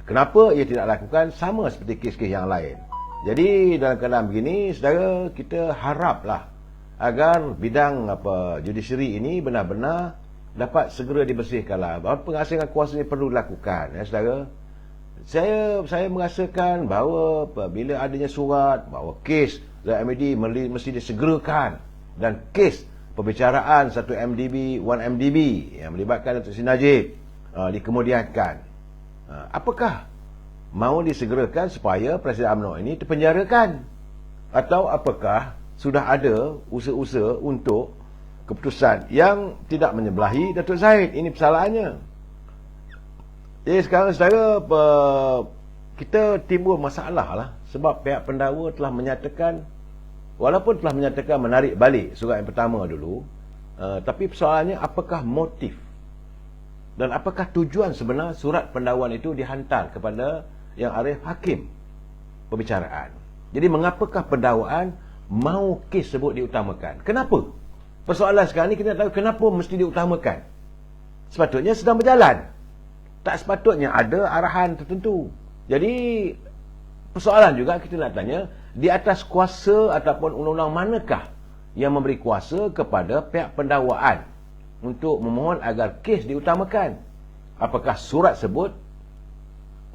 Speaker 1: Kenapa ia tidak lakukan sama seperti kes-kes yang lain. Jadi dalam keadaan begini, saudara, kita haraplah agar bidang judisiari ini benar-benar dapat segera dibersihkanlah. Bahawa pengasingan kuasa ini perlu dilakukan, ya saudara. Saya merasakan bahawa bila adanya surat bahawa kes MAD mesti disegerakan, dan kes perbicaraan 1 MDB, 1 MDB yang melibatkan Datuk Seri Najib dikemudiankan. Apakah mahu disegerakan supaya Presiden UMNO ini terpenjarakan? Atau apakah sudah ada usaha-usaha untuk keputusan yang tidak menyebelahi Datuk Zahid? Ini persalahannya. Jadi sekarang saudara, kita timbul masalah lah, sebab pihak pendakwa telah menyatakan, walaupun telah menyatakan menarik balik surat yang pertama dulu, tapi persoalannya apakah motif dan apakah tujuan sebenar surat pendakwaan itu dihantar kepada Yang Arif Hakim perbicaraan. Jadi mengapakah pendakwaan mahu kes tersebut diutamakan? Kenapa? Persoalan sekarang ni kita tahu kenapa mesti diutamakan. Sepatutnya sedang berjalan, tak sepatutnya ada arahan tertentu. Jadi persoalan juga kita nak tanya, di atas kuasa ataupun undang-undang manakah yang memberi kuasa kepada pihak pendakwaan untuk memohon agar kes diutamakan? Apakah surat sebut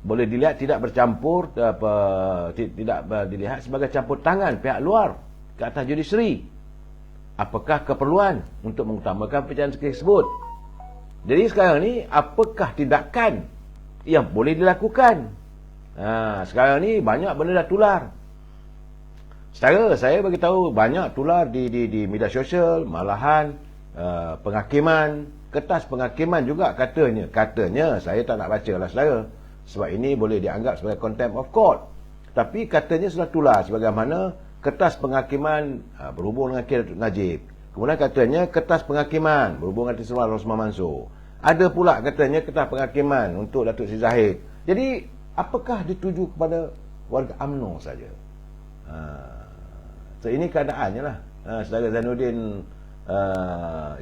Speaker 1: boleh dilihat tidak bercampur, tidak dilihat sebagai campur tangan pihak luar ke atas judisiari? Apakah keperluan untuk mengutamakan pecahan kes tersebut? Jadi sekarang ni, apakah tindakan yang boleh dilakukan? Sekarang ni banyak benda dah tular. Saya bagi tahu banyak tular di media sosial, malahan penghakiman, kertas penghakiman juga katanya saya tak nak baca lah saudara, sebab ini boleh dianggap sebagai contempt of court. Tapi katanya sudah tular sebagaimana kertas penghakiman berhubung dengan kes Datuk Najib. Kemudian katanya kertas penghakiman berhubung dengan Sri Rosmah Mansor. Ada pula katanya kertas penghakiman untuk Datuk Seri Zahid. Jadi apakah dituju kepada warga UMNO saja? So ini keadaannya lah. Saudara Zainuddin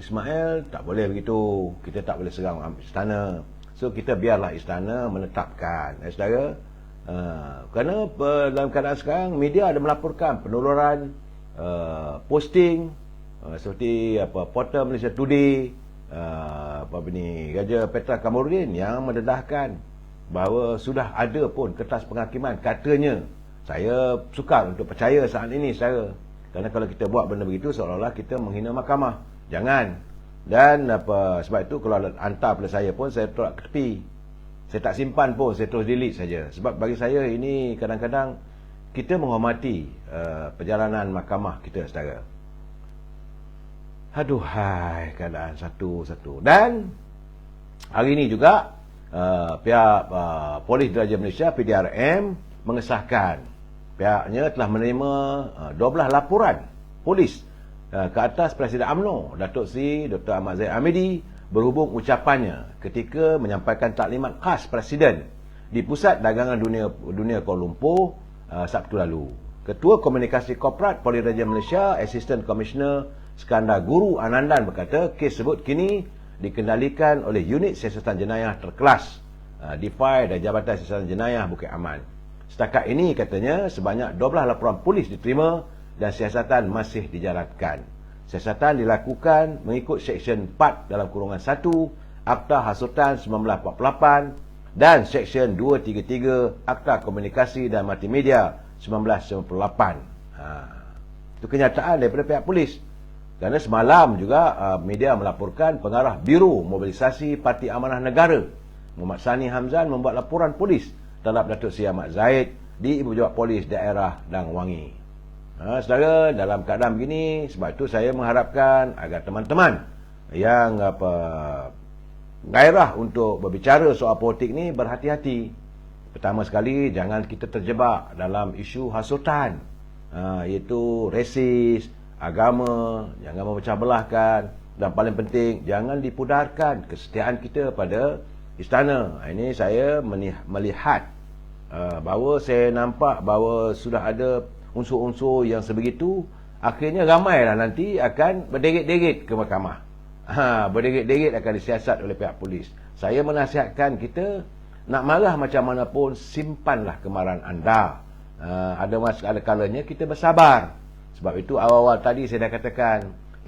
Speaker 1: Ismail tak boleh begitu. Kita tak boleh serang istana. So kita biarlah istana menetapkan. Saudara, kerana dalam keadaan sekarang media ada melaporkan penuluran posting seperti portal Malaysia Today, Raja Petra Kamarudin yang mendedahkan bahawa sudah ada pun kertas penghakiman. Katanya, saya sukar untuk percaya saat ini saudara, kerana kalau kita buat benda begitu seolah-olah kita menghina mahkamah. Jangan. Dan sebab itu kalau hantar pada saya pun saya tolak ke tepi. Saya tak simpan pun, saya terus delete saja. Sebab bagi saya ini kadang-kadang kita menghormati perjalanan mahkamah kita saudara. Aduhai, keadaan satu-satu. Dan hari ini juga pihak Polis Diraja Malaysia PDRM mengesahkan pihaknya telah menerima 12 laporan polis ke atas Presiden UMNO Datuk Seri Dr. Ahmad Zahid Hamidi berhubung ucapannya ketika menyampaikan taklimat khas Presiden di Pusat Dagangan Dunia Kuala Lumpur Sabtu lalu. Ketua Komunikasi Korporat Polis Diraja Malaysia Assistant Commissioner Skandar Guru Anandan berkata kes tersebut kini dikendalikan oleh Unit Siasatan Jenayah Terkelas DIFI dan Jabatan Siasatan Jenayah Bukit Aman. Setakat ini katanya sebanyak 12 laporan polis diterima dan siasatan masih dijalankan. Siasatan dilakukan mengikut Seksyen 4 dalam kurungan 1 Akta Hasutan 1948 dan Seksyen 233 Akta Komunikasi dan Multimedia 1998. Itu kenyataan daripada pihak polis. Kerana semalam juga media melaporkan pengarah Biro Mobilisasi Parti Amanah Negara Muhammad Sani Hamzan membuat laporan polis terhadap Datuk Seri Ahmad Zahid di Ibu Pejabat Polis Daerah Dang Wangi. Saudara, dalam keadaan begini, sebab itu saya mengharapkan agar teman-teman yang gairah untuk berbicara soal politik ni berhati-hati. Pertama sekali, jangan kita terjebak dalam isu hasutan, iaitu resis, agama, jangan memecah belahkan, dan paling penting jangan dipudarkan kesetiaan kita pada istana. Ini saya melihat bahawa saya nampak bahawa sudah ada unsur-unsur yang sebegitu, akhirnya ramailah nanti akan berderet-deret ke mahkamah. Berderet-deret akan disiasat oleh pihak polis. Saya menasihatkan kita, nak marah macam mana pun, simpanlah kemarahan anda. Ada kalanya kita bersabar. Sebab itu awal-awal tadi saya dah katakan,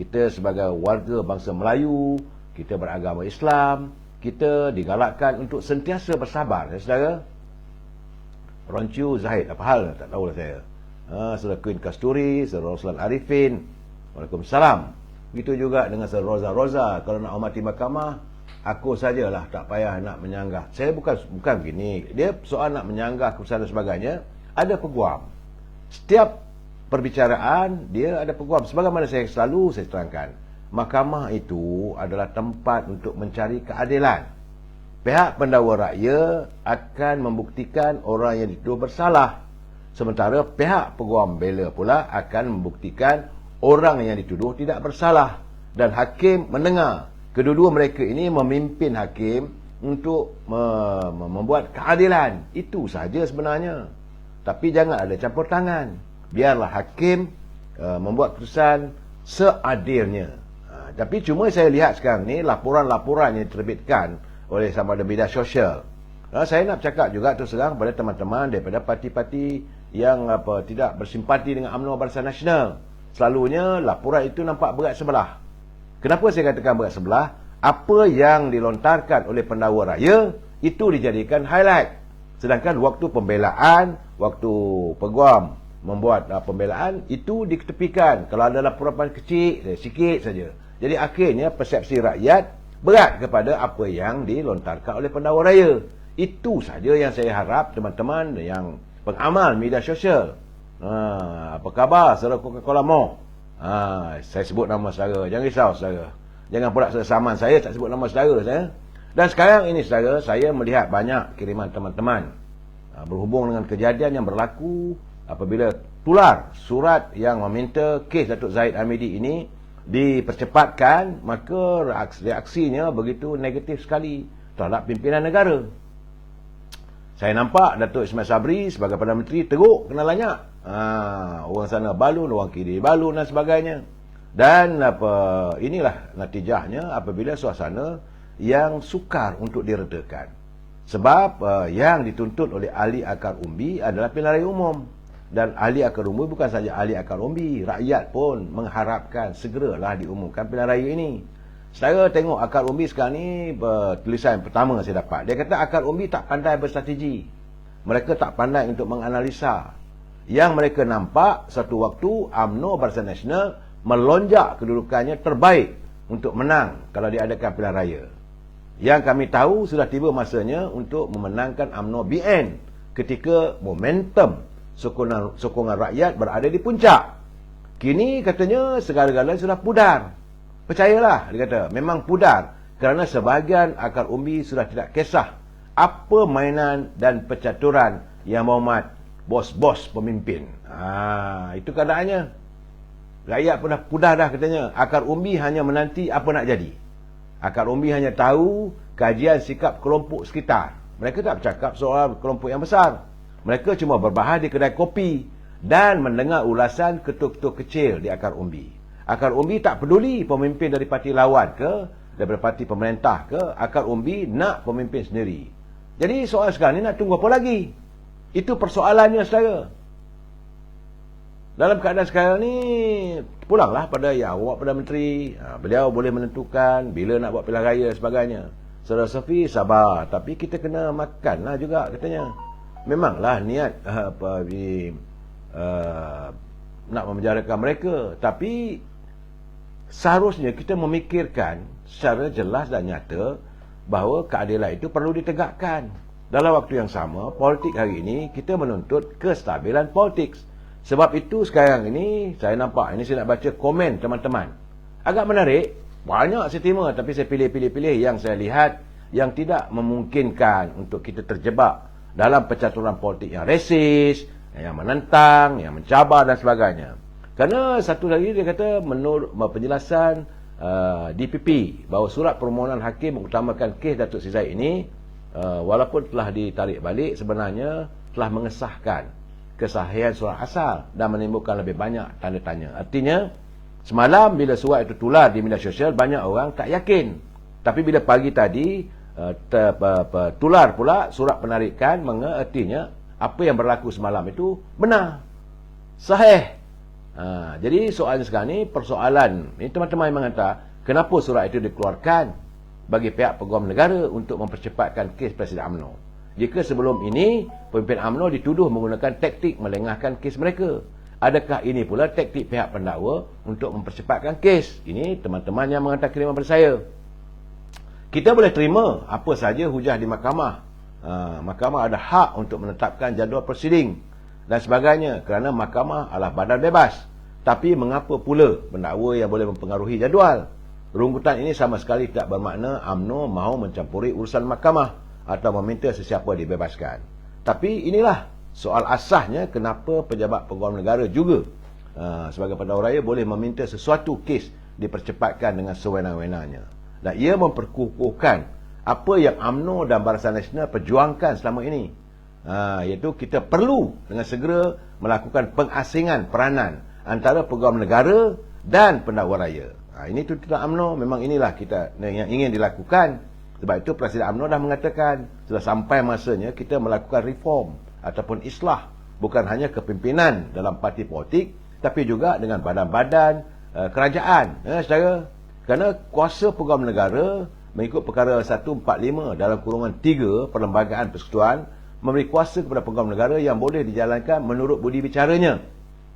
Speaker 1: kita sebagai warga bangsa Melayu, kita beragama Islam, kita digalakkan untuk sentiasa bersabar. Ya, saudara? Roncu Zahid, apa hal? Tak tahulah saya. Saudara Queen Kasturi, saudara Roslan Arifin, Waalaikumsalam. Begitu juga dengan saudara Roza. Kalau nak hormati mahkamah, aku sajalah, tak payah nak menyanggah. Saya bukan begini. Dia soal nak menyanggah keputusan dan sebagainya, ada peguam. Setiap perbicaraan dia ada peguam. Sebagaimana saya terangkan, mahkamah itu adalah tempat untuk mencari keadilan. Pihak pendakwa raya akan membuktikan orang yang dituduh bersalah, sementara pihak peguam bela pula akan membuktikan orang yang dituduh tidak bersalah. Dan hakim mendengar. Kedua-dua mereka ini memimpin hakim untuk membuat keadilan. Itu saja sebenarnya. Tapi jangan ada campur tangan. Biarlah hakim membuat keputusan seadilnya. Tapi cuma saya lihat sekarang ni laporan-laporan yang diterbitkan oleh sama ada media sosial. Saya nak cakap juga terus terang pada teman-teman daripada parti-parti yang tidak bersimpati dengan UMNO Barisan Nasional. Selalunya laporan itu nampak berat sebelah. Kenapa saya katakan berat sebelah? Apa yang dilontarkan oleh pendakwa raya itu dijadikan highlight. Sedangkan waktu pembelaan, waktu peguam membuat pembelaan, itu diketepikan. Kalau ada laporan kecil, sikit saja. Jadi akhirnya persepsi rakyat berat kepada apa yang dilontarkan oleh pendakwa raya. Itu saja yang saya harap teman-teman yang pengamal media sosial. Apa khabar saudara Coca-Cola Mo? Saya sebut nama saudara. Jangan risau saudara. Jangan pula saman saya tak sebut nama saudara saya. Dan sekarang ini saudara, saya melihat banyak kiriman teman-teman berhubung dengan kejadian yang berlaku apabila tular surat yang meminta kes Datuk Zahid Hamidi ini dipercepatkan, maka reaksinya begitu negatif sekali terhadap pimpinan negara. Saya nampak Datuk Ismail Sabri sebagai Perdana Menteri teruk kena lanyak. Orang sana balun, orang kiri balun dan sebagainya. Dan inilah natijahnya apabila suasana yang sukar untuk diredakan. Sebab yang dituntut oleh ahli akar umbi adalah pilihan raya umum. Dan ahli akar umbi bukan saja ahli akar umbi, rakyat pun mengharapkan segeralah diumumkan pilihan raya ini. Saya tengok akar umbi sekarang ni, tulisan pertama saya dapat, dia kata akar umbi tak pandai berstrategi. Mereka tak pandai untuk menganalisa. Yang mereka nampak satu waktu UMNO Barisan Nasional melonjak kedudukannya terbaik untuk menang kalau diadakan pilihan raya. Yang kami tahu sudah tiba masanya untuk memenangkan UMNO BN ketika momentum sokongan rakyat berada di puncak. Kini katanya segala-galanya sudah pudar. Percayalah, dia kata, memang pudar kerana sebahagian akar umbi sudah tidak kisah apa mainan dan percaturan yang memuat bos-bos pemimpin. Itu keadaannya. Rakyat pun dah pudar dah katanya. Akar umbi hanya menanti apa nak jadi. Akar umbi hanya tahu kajian sikap kelompok sekitar. Mereka tak bercakap soal kelompok yang besar. Mereka cuma berbahas di kedai kopi dan mendengar ulasan ketua-ketua kecil di akar umbi. Akar umbi tak peduli pemimpin dari parti lawan ke, daripada parti pemerintah ke, akar umbi nak pemimpin sendiri. Jadi soal sekarang ni nak tunggu apa lagi? Itu persoalannya saudara. Dalam keadaan sekarang ni, pulanglah pada awak Perdana Menteri. Beliau boleh menentukan bila nak buat pilihan raya dan sebagainya. Saudara Sofi sabar, tapi kita kena makanlah juga katanya. Memanglah niat nak memenjarakan mereka, tapi seharusnya kita memikirkan secara jelas dan nyata bahawa keadilan itu perlu ditegakkan. Dalam waktu yang sama, politik hari ini kita menuntut kestabilan politik. Sebab itu sekarang ini saya nampak, ini saya nak baca komen teman-teman. Agak menarik, banyak saya terima, tapi saya pilih-pilih yang saya lihat yang tidak memungkinkan untuk kita terjebak dalam percaturan politik yang resis, yang menentang, yang mencabar dan sebagainya. Kerana satu lagi dia kata menurut penjelasan DPP bahawa surat permohonan hakim mengutamakan kes Datuk Seri Zahid ini walaupun telah ditarik balik, sebenarnya telah mengesahkan kesahihan surat asal dan menimbulkan lebih banyak tanda tanya. Artinya Semalam bila surat itu tular di media sosial, banyak orang tak yakin. Tapi bila pagi tadi tular pula surat penarikan, artinya apa yang berlaku semalam itu benar, sahih. Jadi soalan sekarang ni, persoalan ni teman-teman yang mengatakan kenapa surat itu dikeluarkan bagi pihak peguam negara untuk mempercepatkan kes Presiden UMNO, jika sebelum ini pemimpin UMNO dituduh menggunakan taktik melengahkan kes mereka. Adakah ini pula taktik pihak pendakwa untuk mempercepatkan kes? Ini teman-teman yang menghantar kiriman kepada saya. Kita boleh terima apa saja hujah di mahkamah. Mahkamah ada hak untuk menetapkan jadual prosiding dan sebagainya, kerana mahkamah adalah badan bebas. Tapi mengapa pula pendakwa yang boleh mempengaruhi jadual? Rungutan ini sama sekali tidak bermakna UMNO mahu mencampuri urusan mahkamah atau meminta sesiapa dibebaskan. Tapi inilah soal asasnya kenapa pejabat peguam negara juga sebagai pendakwa raya boleh meminta sesuatu kes dipercepatkan dengan sewenang-wenangnya. Dan ia memperkukuhkan apa yang UMNO dan Barisan Nasional perjuangkan selama ini, iaitu kita perlu dengan segera melakukan pengasingan peranan antara peguam negara dan pendakwa raya. Ini tuntutan UMNO, memang inilah kita yang ingin dilakukan. Sebab itu Presiden UMNO dah mengatakan sudah sampai masanya kita melakukan reform ataupun islah, bukan hanya kepimpinan dalam parti politik, tapi juga dengan badan-badan kerajaan. Kerana kuasa peguam negara mengikut perkara 145 dalam kurungan 3 Perlembagaan Persekutuan memberi kuasa kepada peguam negara yang boleh dijalankan menurut budi bicaranya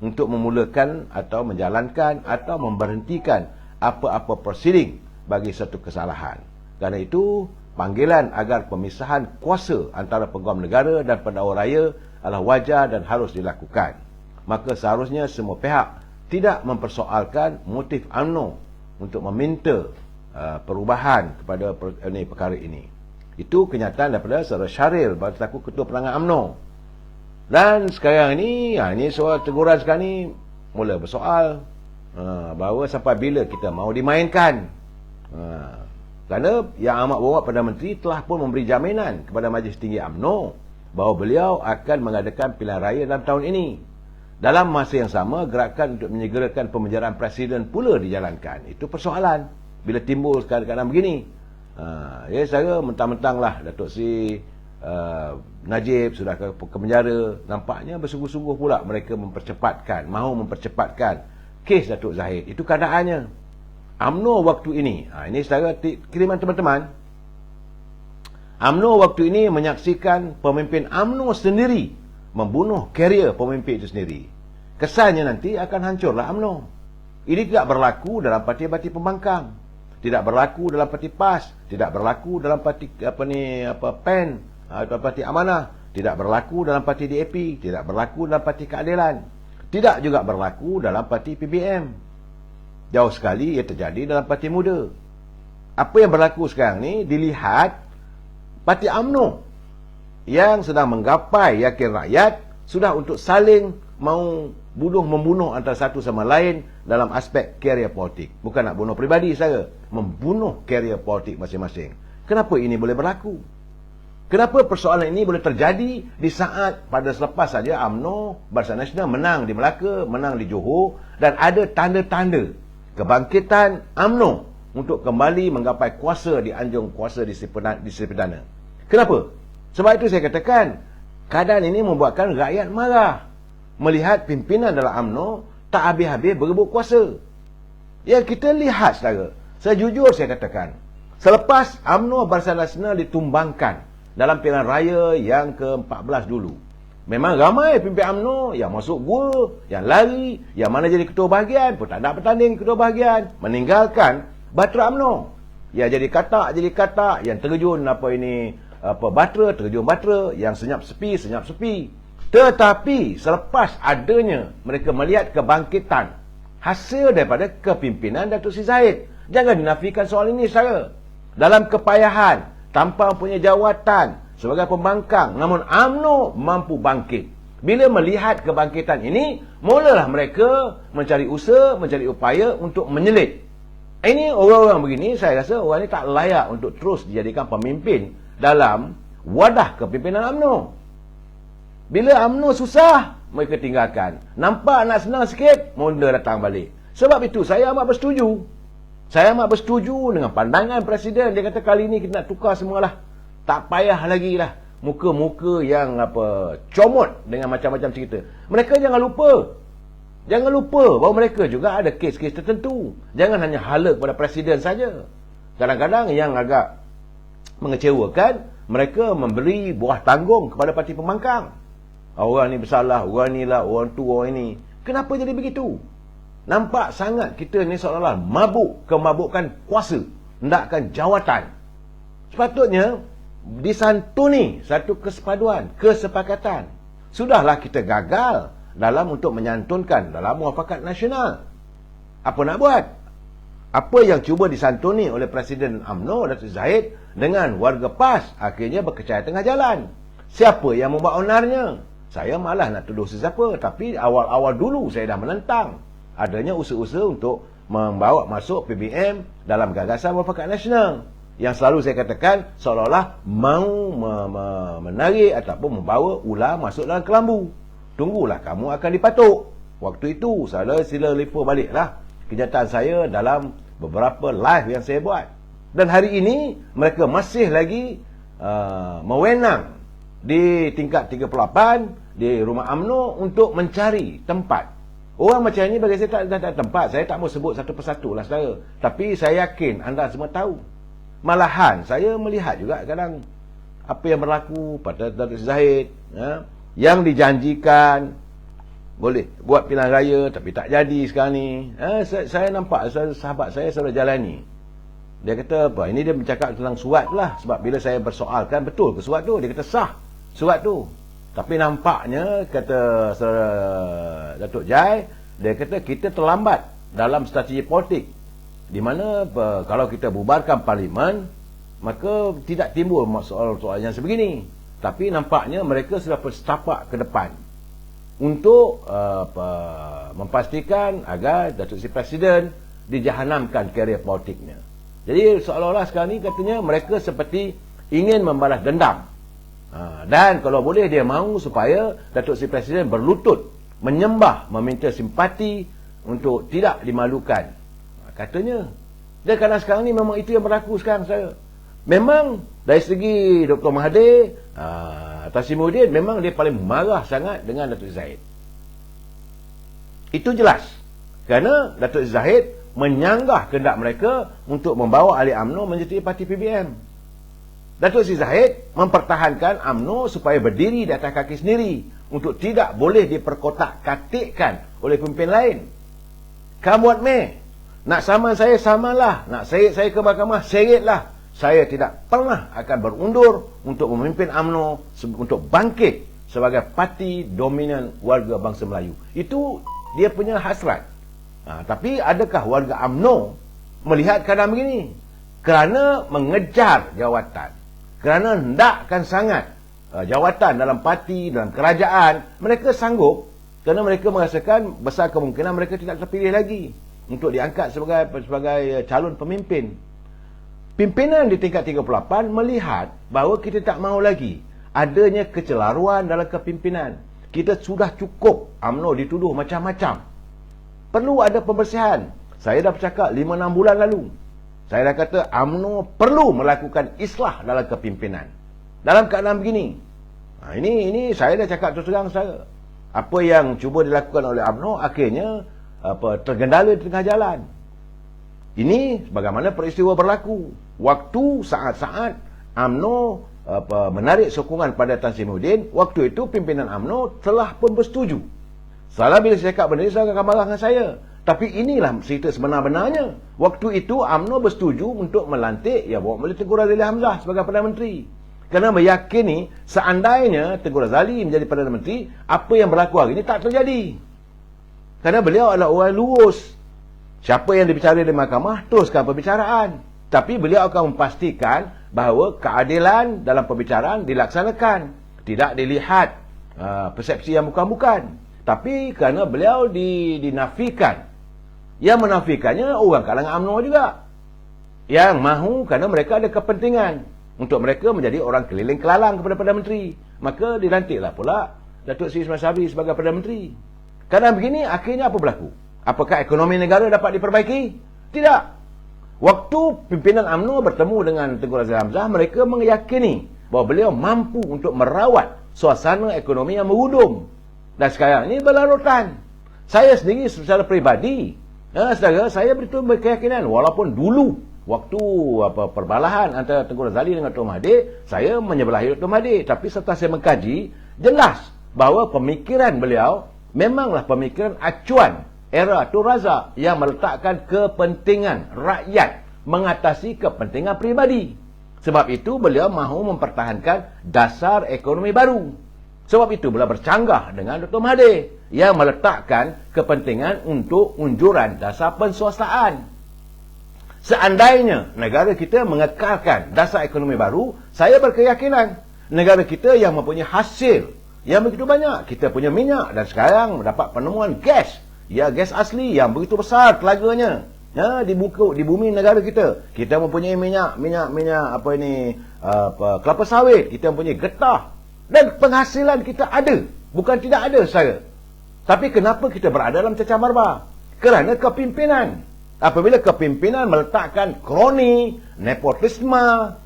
Speaker 1: untuk memulakan atau menjalankan atau memberhentikan apa-apa prosiding bagi satu kesalahan. Kerana itu, panggilan agar pemisahan kuasa antara peguam negara dan pendakwa raya adalah wajar dan harus dilakukan. Maka seharusnya semua pihak tidak mempersoalkan motif UMNO untuk meminta perubahan kepada perkara ini. Itu kenyataan daripada Saudara Syaril, selaku Ketua Perangai UMNO. Dan sekarang ini soal teguran sekarang ni mula bersoal bahawa sampai bila kita mahu dimainkan. Kerana Yang Amat Berhormat Perdana Menteri telah pun memberi jaminan kepada Majlis Tinggi UMNO bahawa beliau akan mengadakan pilihan raya dalam tahun ini. Dalam masa yang sama, gerakan untuk menyegerakan pemenjaraan Presiden pula dijalankan. Itu persoalan bila timbul keadaan begini. Saya mentang-mentang lah Datuk Seri Najib sudah ke penjara. Nampaknya bersungguh-sungguh pula mereka mahu mempercepatkan kes Datuk Zahid. Itu keadaannya. UMNO waktu ini, ini secara kiriman teman-teman, UMNO waktu ini menyaksikan pemimpin UMNO sendiri membunuh karier pemimpin itu sendiri. Kesannya nanti akan hancurlah UMNO. Ini tidak berlaku dalam parti-parti pembangkang, tidak berlaku dalam parti PAS, tidak berlaku dalam parti PEN atau parti Amanah, tidak berlaku dalam parti DAP, tidak berlaku dalam parti Keadilan, tidak juga berlaku dalam parti PBM. Jauh sekali ia terjadi dalam parti muda. Apa yang berlaku sekarang ni dilihat parti UMNO yang sedang menggapai yakin rakyat sudah untuk saling mau membunuh antara satu sama lain dalam aspek karier politik. Bukan nak bunuh peribadi saya, membunuh karier politik masing-masing. Kenapa ini boleh berlaku? Kenapa persoalan ini boleh terjadi di saat pada selepas saja UMNO, Barisan Nasional menang di Melaka, menang di Johor, dan ada tanda-tanda kebangkitan UMNO untuk kembali menggapai kuasa di anjung kuasa disiplin pidana. Kenapa? Sebab itu saya katakan, keadaan ini membuatkan rakyat marah melihat pimpinan dalam UMNO tak habis-habis berebut kuasa. Ya, kita lihat saudara. Sejujur saya katakan, selepas UMNO Barisan Nasional ditumbangkan dalam pilihan raya yang ke-14 dulu, memang ramai pimpin UMNO yang masuk gua, yang lari, yang mana jadi ketua bahagian pun tak nak bertanding ketua bahagian, meninggalkan batera UMNO. Ya, jadi katak, yang terjun batera, terjun batera, yang senyap sepi. Tetapi selepas adanya mereka melihat kebangkitan hasil daripada kepimpinan Datuk Seri Zahid, jangan dinafikan soal ini saya. Dalam kepayahan, tanpa punya jawatan sebagai pembangkang, namun UMNO mampu bangkit. Bila melihat kebangkitan ini, mulalah mereka mencari usaha, mencari upaya untuk menyelit. Ini orang-orang begini, saya rasa orang ini tak layak untuk terus dijadikan pemimpin dalam wadah kepimpinan UMNO. Bila UMNO susah, mereka tinggalkan. Nampak nak senang sikit, mula datang balik. Sebab itu saya amat bersetuju. Saya amat bersetuju dengan pandangan Presiden. Dia kata kali ini kita nak tukar semualah. Tak payah lagi lah muka-muka yang comot dengan macam-macam cerita. Mereka jangan lupa bahawa mereka juga ada kes-kes tertentu. Jangan hanya hala kepada Presiden saja. Kadang-kadang yang agak mengecewakan, mereka memberi buah tanggung kepada parti pembangkang. Orang ni bersalah, orang ni lah, orang tu, orang ini. Kenapa jadi begitu? Nampak sangat kita ni seolah-olah mabuk kemabukan kuasa, hendakkan jawatan. Sepatutnya disantuni satu kesepaduan, kesepakatan. Sudahlah kita gagal dalam untuk menyantunkan dalam muafakat nasional. Apa nak buat? Apa yang cuba disantuni oleh Presiden UMNO Datuk Zahid dengan warga PAS akhirnya berkecai tengah jalan. Siapa yang membuat onarnya? Saya malah nak tuduh sesiapa, tapi awal-awal dulu saya dah menentang adanya usaha-usaha untuk membawa masuk PBM dalam gagasan muafakat nasional. Yang selalu saya katakan seolah-olah mahu menarik ataupun membawa ular masuk dalam kelambu. Tunggulah kamu akan dipatuk. Waktu itu saya sila refer baliklah kenyataan saya dalam beberapa live yang saya buat. Dan hari ini mereka masih lagi mewenang di tingkat 38 di rumah UMNO untuk mencari tempat. Orang macam ini bagi saya tak ada tempat. Saya tak mau sebut satu persatu lah saudara. Tapi saya yakin anda semua tahu. Malahan saya melihat juga kadang apa yang berlaku pada Datuk Zahid, yang dijanjikan boleh buat pilihan raya tapi tak jadi sekarang ni. Saya nampak sahabat saya sudah jalani. Dia kata apa? Ini dia bercakap tentang surat lah. Sebab bila saya bersoalkan betul ke surat tu, dia kata sah surat tu. Tapi nampaknya kata Datuk Jai, dia kata kita terlambat dalam strategi politik. Di mana kalau kita bubarkan parlimen, maka tidak timbul soal-soal yang sebegini. Tapi nampaknya mereka sudah bersetapak ke depan untuk memastikan agar Datuk Seri Presiden dijahanamkan karier politiknya. Jadi seolah-olah sekarang ni katanya mereka seperti ingin membalas dendam. Dan kalau boleh dia mahu supaya Datuk Seri Presiden berlutut menyembah, meminta simpati untuk tidak dimalukan, katanya. Dan kerana sekarang ni memang itu yang berlaku sekarang saya. Memang dari segi Dr. Mahathir, Tasimuddin memang dia paling marah sangat dengan Datuk Zahid. Itu jelas. Kerana Datuk Zahid menyanggah kehendak mereka untuk membawa ahli UMNO menjadi parti PBM. Datuk Seri Zahid mempertahankan UMNO supaya berdiri di atas kaki sendiri untuk tidak boleh diperkotak-katikkan oleh pemimpin lain. Kamu buat meh. Nak saman saya, samalah. Nak seret saya ke mahkamah, seretlah. Saya tidak pernah akan berundur untuk memimpin UMNO untuk bangkit sebagai parti dominan warga bangsa Melayu. Itu dia punya hasrat. Tapi adakah warga UMNO melihat keadaan begini? Kerana mengejar jawatan, kerana hendakkan sangat jawatan dalam parti, dalam kerajaan, mereka sanggup kerana mereka merasakan besar kemungkinan mereka tidak terpilih lagi untuk diangkat sebagai calon pemimpin. Pimpinan di tingkat 38 melihat bahawa kita tak mahu lagi adanya kecelaruan dalam kepimpinan. Kita sudah cukup UMNO dituduh macam-macam. Perlu ada pembersihan. Saya dah bercakap 5-6 bulan lalu. Saya dah kata UMNO perlu melakukan islah dalam kepimpinan. Dalam keadaan begini. Ini saya dah cakap terus terang saya. Apa yang cuba dilakukan oleh UMNO akhirnya tergendala di tengah jalan. Ini bagaimana peristiwa berlaku. Waktu saat-saat UMNO menarik sokongan pada Tan Sri Muhyiddin, waktu itu pimpinan UMNO telah pun bersetuju. Salah bila saya cakap benda ini, saya akan marah dengan saya. Tapi inilah cerita sebenar-benarnya. Waktu itu UMNO bersetuju untuk melantik Bapak Meli Tengku Razali Hamzah sebagai Perdana Menteri. Kerana meyakini seandainya Tengku Razali menjadi Perdana Menteri, apa yang berlaku hari ini tak terjadi. Kerana beliau adalah orang lurus. Siapa yang dibicarakan di mahkamah, teruskan perbicaraan. Tapi beliau akan memastikan bahawa keadilan dalam perbicaraan dilaksanakan. Tidak dilihat persepsi yang bukan-bukan. Tapi kerana beliau dinafikan. Yang menafikannya orang kalangan UMNO juga. Yang mahu kerana mereka ada kepentingan. Untuk mereka menjadi orang keliling kelalang kepada Perdana Menteri. Maka dilantiklah pula Datuk Seri Ismail Sabri sebagai Perdana Menteri. Kerana begini, akhirnya apa berlaku? Apakah ekonomi negara dapat diperbaiki? Tidak. Waktu pimpinan UMNO bertemu dengan Tengku Razak Hamzah, mereka meyakini bahawa beliau mampu untuk merawat suasana ekonomi yang merudum. Dan sekarang ini berlarutan. Saya sendiri secara peribadi, saudara, saya betul berkeyakinan, walaupun dulu waktu perbalahan antara Tengku Razali dengan Dr. Mahathir, saya menyebelahi Dr. Mahathir. Tapi setelah saya mengkaji, jelas bahawa pemikiran beliau memanglah pemikiran acuan era Tun Razak yang meletakkan kepentingan rakyat mengatasi kepentingan pribadi. Sebab itu beliau mahu mempertahankan dasar ekonomi baru. Sebab itu beliau bercanggah dengan Dr. Mahathir yang meletakkan kepentingan untuk unjuran dasar penswastaan. Seandainya negara kita mengekalkan dasar ekonomi baru, saya berkeyakinan negara kita yang mempunyai hasil yang begitu banyak. Kita punya minyak dan sekarang dapat penemuan gas. Ya, gas asli yang begitu besar telaganya. Ya, di bumi negara kita. Kita mempunyai minyak kelapa sawit, kita mempunyai getah dan penghasilan kita ada. Bukan tidak ada, saudara. Tapi kenapa kita berada dalam cecah barbar? Kerana kepimpinan. Apabila kepimpinan meletakkan kroni, nepotisme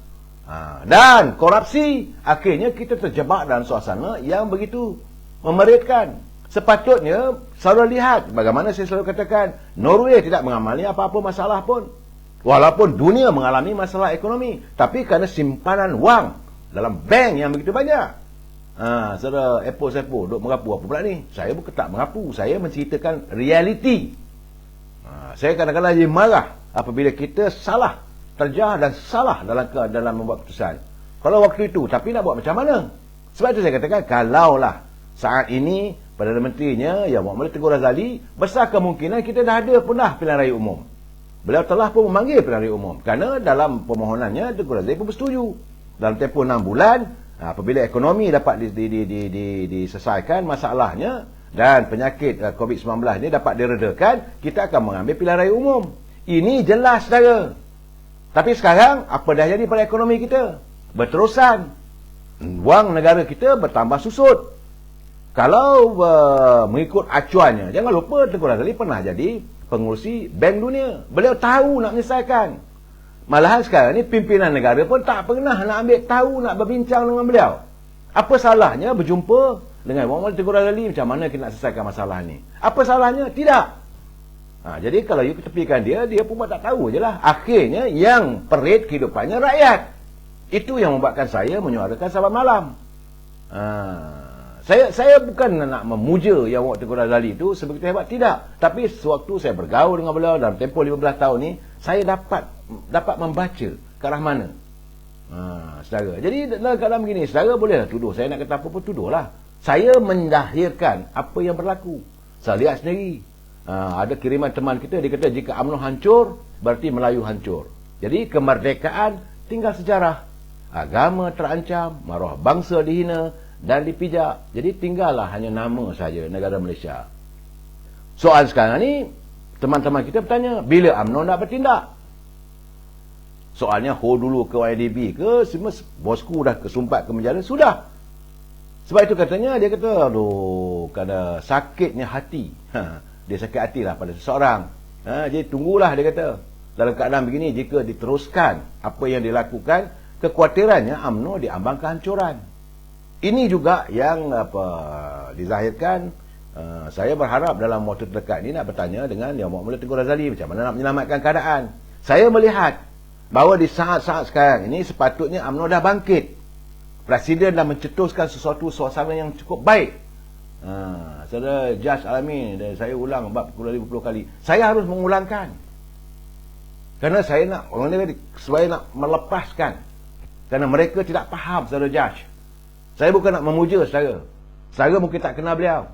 Speaker 1: dan korupsi, akhirnya kita terjebak dalam suasana yang begitu memeritkan. Sepatutnya, saudara lihat bagaimana saya selalu katakan, Norway tidak mengamali apa-apa masalah pun. Walaupun dunia mengalami masalah ekonomi, tapi kerana simpanan wang dalam bank yang begitu banyak. Saudara Epo-Sepo duk mengapu apa pula ni? Saya bukan tak mengapu, saya menceritakan realiti. Saya kadang-kadang jadi marah apabila kita salah terjah dan salah dalam membuat keputusan. Kalau waktu itu, tapi nak buat macam mana? Sebab itu saya katakan, kalaulah saat ini Perdana Menterinya yang Muhammad Tengku Razali, besar kemungkinan kita dah ada pun dah pilihan raya umum. Beliau telah pun memanggil pilihan raya umum. Kerana dalam permohonannya Tengku Razali pun bersetuju. Dalam tempoh 6 bulan, apabila ekonomi dapat diselesaikan masalahnya dan penyakit COVID-19 ini dapat diredakan, kita akan mengambil pilihan raya umum. Ini jelas, saudara. Tapi sekarang, apa dah jadi pada ekonomi kita? Berterusan. Wang negara kita bertambah susut. Kalau mengikut acuannya, jangan lupa Tengku Razali pernah jadi pengurusi Bank Dunia. Beliau tahu nak menyelesaikan. Malahan sekarang ni pimpinan negara pun tak pernah nak ambil tahu, nak berbincang dengan beliau. Apa salahnya berjumpa dengan Muhammad Tengku Razali, macam mana kita nak selesaikan masalah ni? Apa salahnya? Tidak. Jadi kalau you ketepikan dia pun tak tahu je lah. Akhirnya yang perit kehidupannya rakyat. Itu yang membuatkan saya menyuarakan Sahabat Malam. Saya bukan nak memuja yang Muhammad Tengku Razali itu sebegitu hebat, tidak. Tapi sewaktu saya bergaul dengan beliau dalam tempoh 15 tahun ni, saya dapat membaca ke arah mana. Saudara. Jadi dalam keadaan begini, saudara bolehlah tuduh. Saya nak kata apa pun tuduhlah. Saya mendahirkan apa yang berlaku. Saya lihat sendiri. Ada kiriman teman kita, dia kata jika UMNO hancur, berarti Melayu hancur. Jadi kemerdekaan tinggal sejarah. Agama terancam, maruah bangsa dihina dan dipijak. Jadi tinggallah hanya nama saja negara Malaysia. Soal sekarang ni, teman-teman kita bertanya, bila UMNO nak bertindak? Soalnya hold dulu ke YDB ke, semua bosku dah kesumpat ke penjara, sudah. Sebab itu katanya, dia kata, aduh, kerana sakitnya hati. Dia sakit hati lah pada seseorang. Jadi tunggulah, dia kata. Dalam keadaan begini, jika diteruskan apa yang dilakukan, kekhawatirannya UMNO diambang kehancuran. Ini juga yang dizahirkan. Saya berharap dalam waktu terdekat ini nak bertanya dengan Yang Muhammad Tengku Razali, macam mana nak menyelamatkan keadaan. Saya melihat bahawa di saat-saat sekarang ini sepatutnya UMNO dah bangkit. Presiden dah mencetuskan sesuatu suasana yang cukup baik. Saudara Judge Alamin, dan saya ulang bab 50 kali. Saya harus mengulangkan. Kerana saya nak melepaskan. Kerana mereka tidak faham, saudara Judge. Saya bukan nak memuja saudara. Saudara mungkin tak kenal beliau.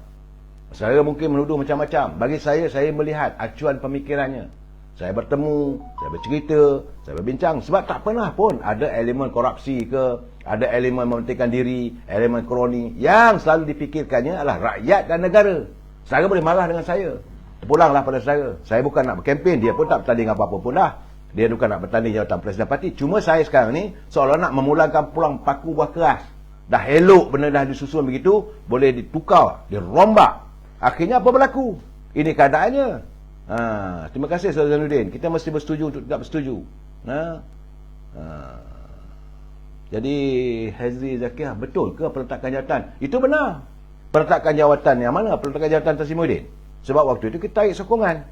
Speaker 1: Saudara mungkin menuduh macam-macam. Bagi saya melihat acuan pemikirannya. Saya bertemu, saya bercerita, saya berbincang. Sebab tak pernah pun ada elemen korupsi ke, ada elemen mementingkan diri, elemen kroni. Yang selalu dipikirkannya adalah rakyat dan negara. Saudara boleh marah dengan saya. Terpulanglah pada saudara. Saya bukan nak berkempen, dia pun tak bertanding apa-apa pun dah. Dia bukan nak bertanding jawatan Presiden Parti. Cuma saya sekarang ni seolah nak memulangkan pulang paku buah keras. Dah elok benda dah disusun begitu, boleh ditukar, dirombak. Akhirnya apa berlaku? Ini keadaannya. Terima kasih Saudara Zainuddin. Kita mesti bersetuju untuk tidak bersetuju. Jadi Hazri Zakiah, betul ke peletakan jawatan? Itu benar. Peletakan jawatan yang mana? Peletakan jawatan Tan Sri Muhyiddin. Sebab waktu itu kita tarik sokongan.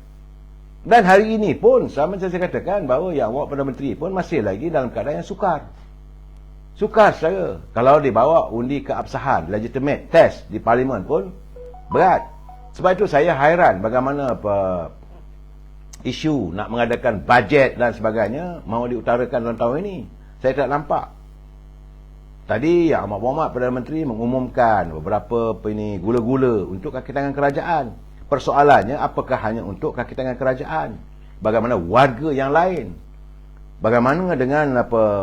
Speaker 1: Dan hari ini pun sama saya katakan bahawa Yang Amat Perdana Menteri pun masih lagi dalam keadaan yang sukar. Sukar saya. Kalau dibawa undi keabsahan, legitimate test di parlimen pun berat. Sebab itu saya hairan bagaimana isu nak mengadakan bajet dan sebagainya mahu diutarakan dalam tahun ini. Saya tak nampak. Tadi Yang Amat Berhormat Perdana Menteri mengumumkan beberapa gula-gula untuk kaki tangan kerajaan. Persoalannya apakah hanya untuk kaki tangan kerajaan? Bagaimana warga yang lain? Bagaimana dengan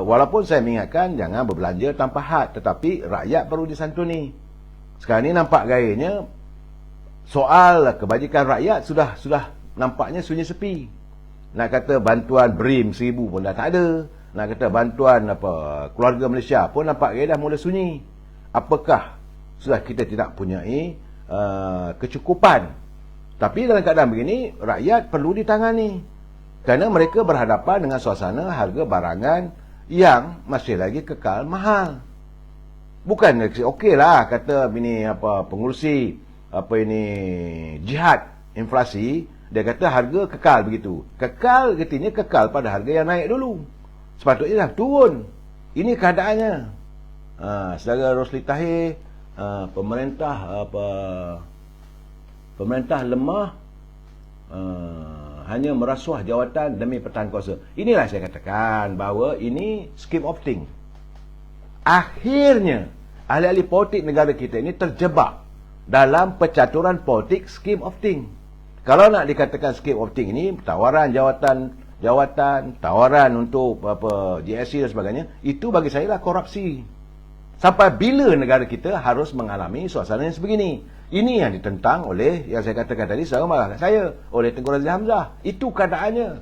Speaker 1: walaupun saya mengingatkan jangan berbelanja tanpa had, tetapi rakyat perlu disantuni. Sekarang ni nampak gayanya soal kebajikan rakyat sudah nampaknya sunyi sepi. Nak kata bantuan BRIM 1000 pun dah tak ada. Nak kata bantuan keluarga Malaysia pun nampak gaya dah mula sunyi. Apakah sudah kita tidak punyai kecukupan? Tapi dalam keadaan begini, rakyat perlu ditangani. Kerana mereka berhadapan dengan suasana harga barangan yang masih lagi kekal mahal. Bukan okeylah kata pengurusi jihad inflasi, dia kata harga kekal begitu. Kekal artinya kekal pada harga yang naik dulu. Sepatutnya dah turun. Ini keadaannya. Saudara Rosli Tahir, pemerintah lemah, hanya merasuah jawatan demi pertahan kuasa. Inilah saya katakan bahawa ini scheme of thing. Akhirnya ahli-ahli politik negara kita ini terjebak dalam percaturan politik scheme of thing. Kalau nak dikatakan scheme of thing ini tawaran jawatan, tawaran untuk GSC dan sebagainya, itu bagi saya lah korupsi. Sampai bila negara kita harus mengalami suasana yang sebegini? Ini yang ditentang oleh, yang saya katakan tadi, saudara marah kat saya, oleh Tengku Razli Hamzah. Itu keadaannya.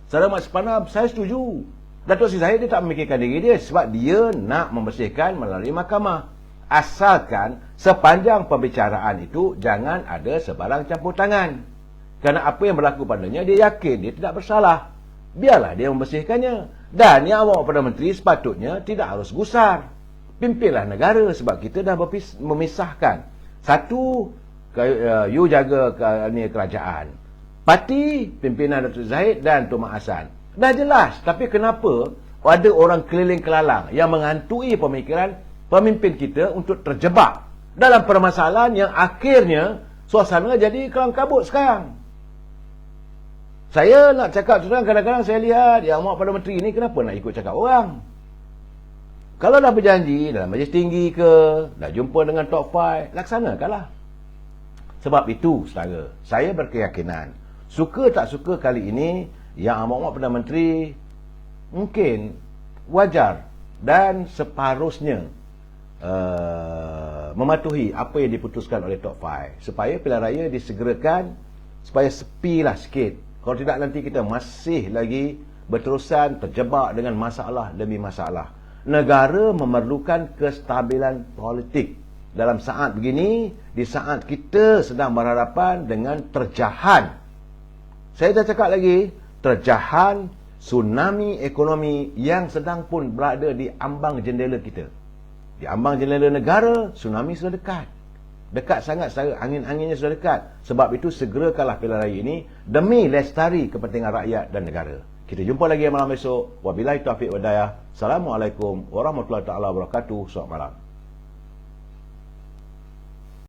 Speaker 1: Saudara Mat Sepana, saya setuju. Datuk Seri Zahid dia tak memikirkan diri dia, sebab dia nak membersihkan melalui mahkamah. Asalkan sepanjang pembicaraan itu jangan ada sebarang campur tangan. Kerana apa yang berlaku padanya, dia yakin dia tidak bersalah. Biarlah dia membersihkannya. Dan Yang Amat Perdana Menteri sepatutnya tidak harus gusar. Pimpinlah negara, sebab kita dah memisahkan. Satu, you jaga kerajaan. Parti, pimpinan Datuk Zahid dan Tun Mak Hassan. Dah jelas. Tapi kenapa ada orang keliling kelalang yang menghantui pemikiran pemimpin kita untuk terjebak dalam permasalahan yang akhirnya suasana jadi kelam kabut sekarang. Saya nak cakap terang, kadang-kadang saya lihat Yang Amat Perdana Menteri ni kenapa nak ikut cakap orang. Kalau dah berjanji dalam majlis tinggi ke, dah jumpa dengan top 5, laksanakanlah. Sebab itu, saudara, saya berkeyakinan, suka tak suka kali ini, Yang Amat Perdana Menteri mungkin wajar dan separuhnya mematuhi apa yang diputuskan oleh top 5, supaya pilihan raya disegerakan, supaya sepilah sikit. Kalau tidak, nanti kita masih lagi berterusan terjebak dengan masalah demi masalah. Negara memerlukan kestabilan politik. Dalam saat begini, di saat kita sedang berhadapan dengan terjahan. Saya dah cakap lagi, terjahan tsunami ekonomi yang sedang pun berada di ambang jendela kita. Di ambang jendela negara, tsunami sudah dekat. Dekat sangat, angin-anginnya sudah dekat. Sebab itu segerakanlah pilihan raya ini demi lestari kepentingan rakyat dan negara. Kita jumpa lagi malam esok. Wabillahi taufiq wal hidayah. Assalamualaikum warahmatullahi taala wabarakatuh. Selamat malam.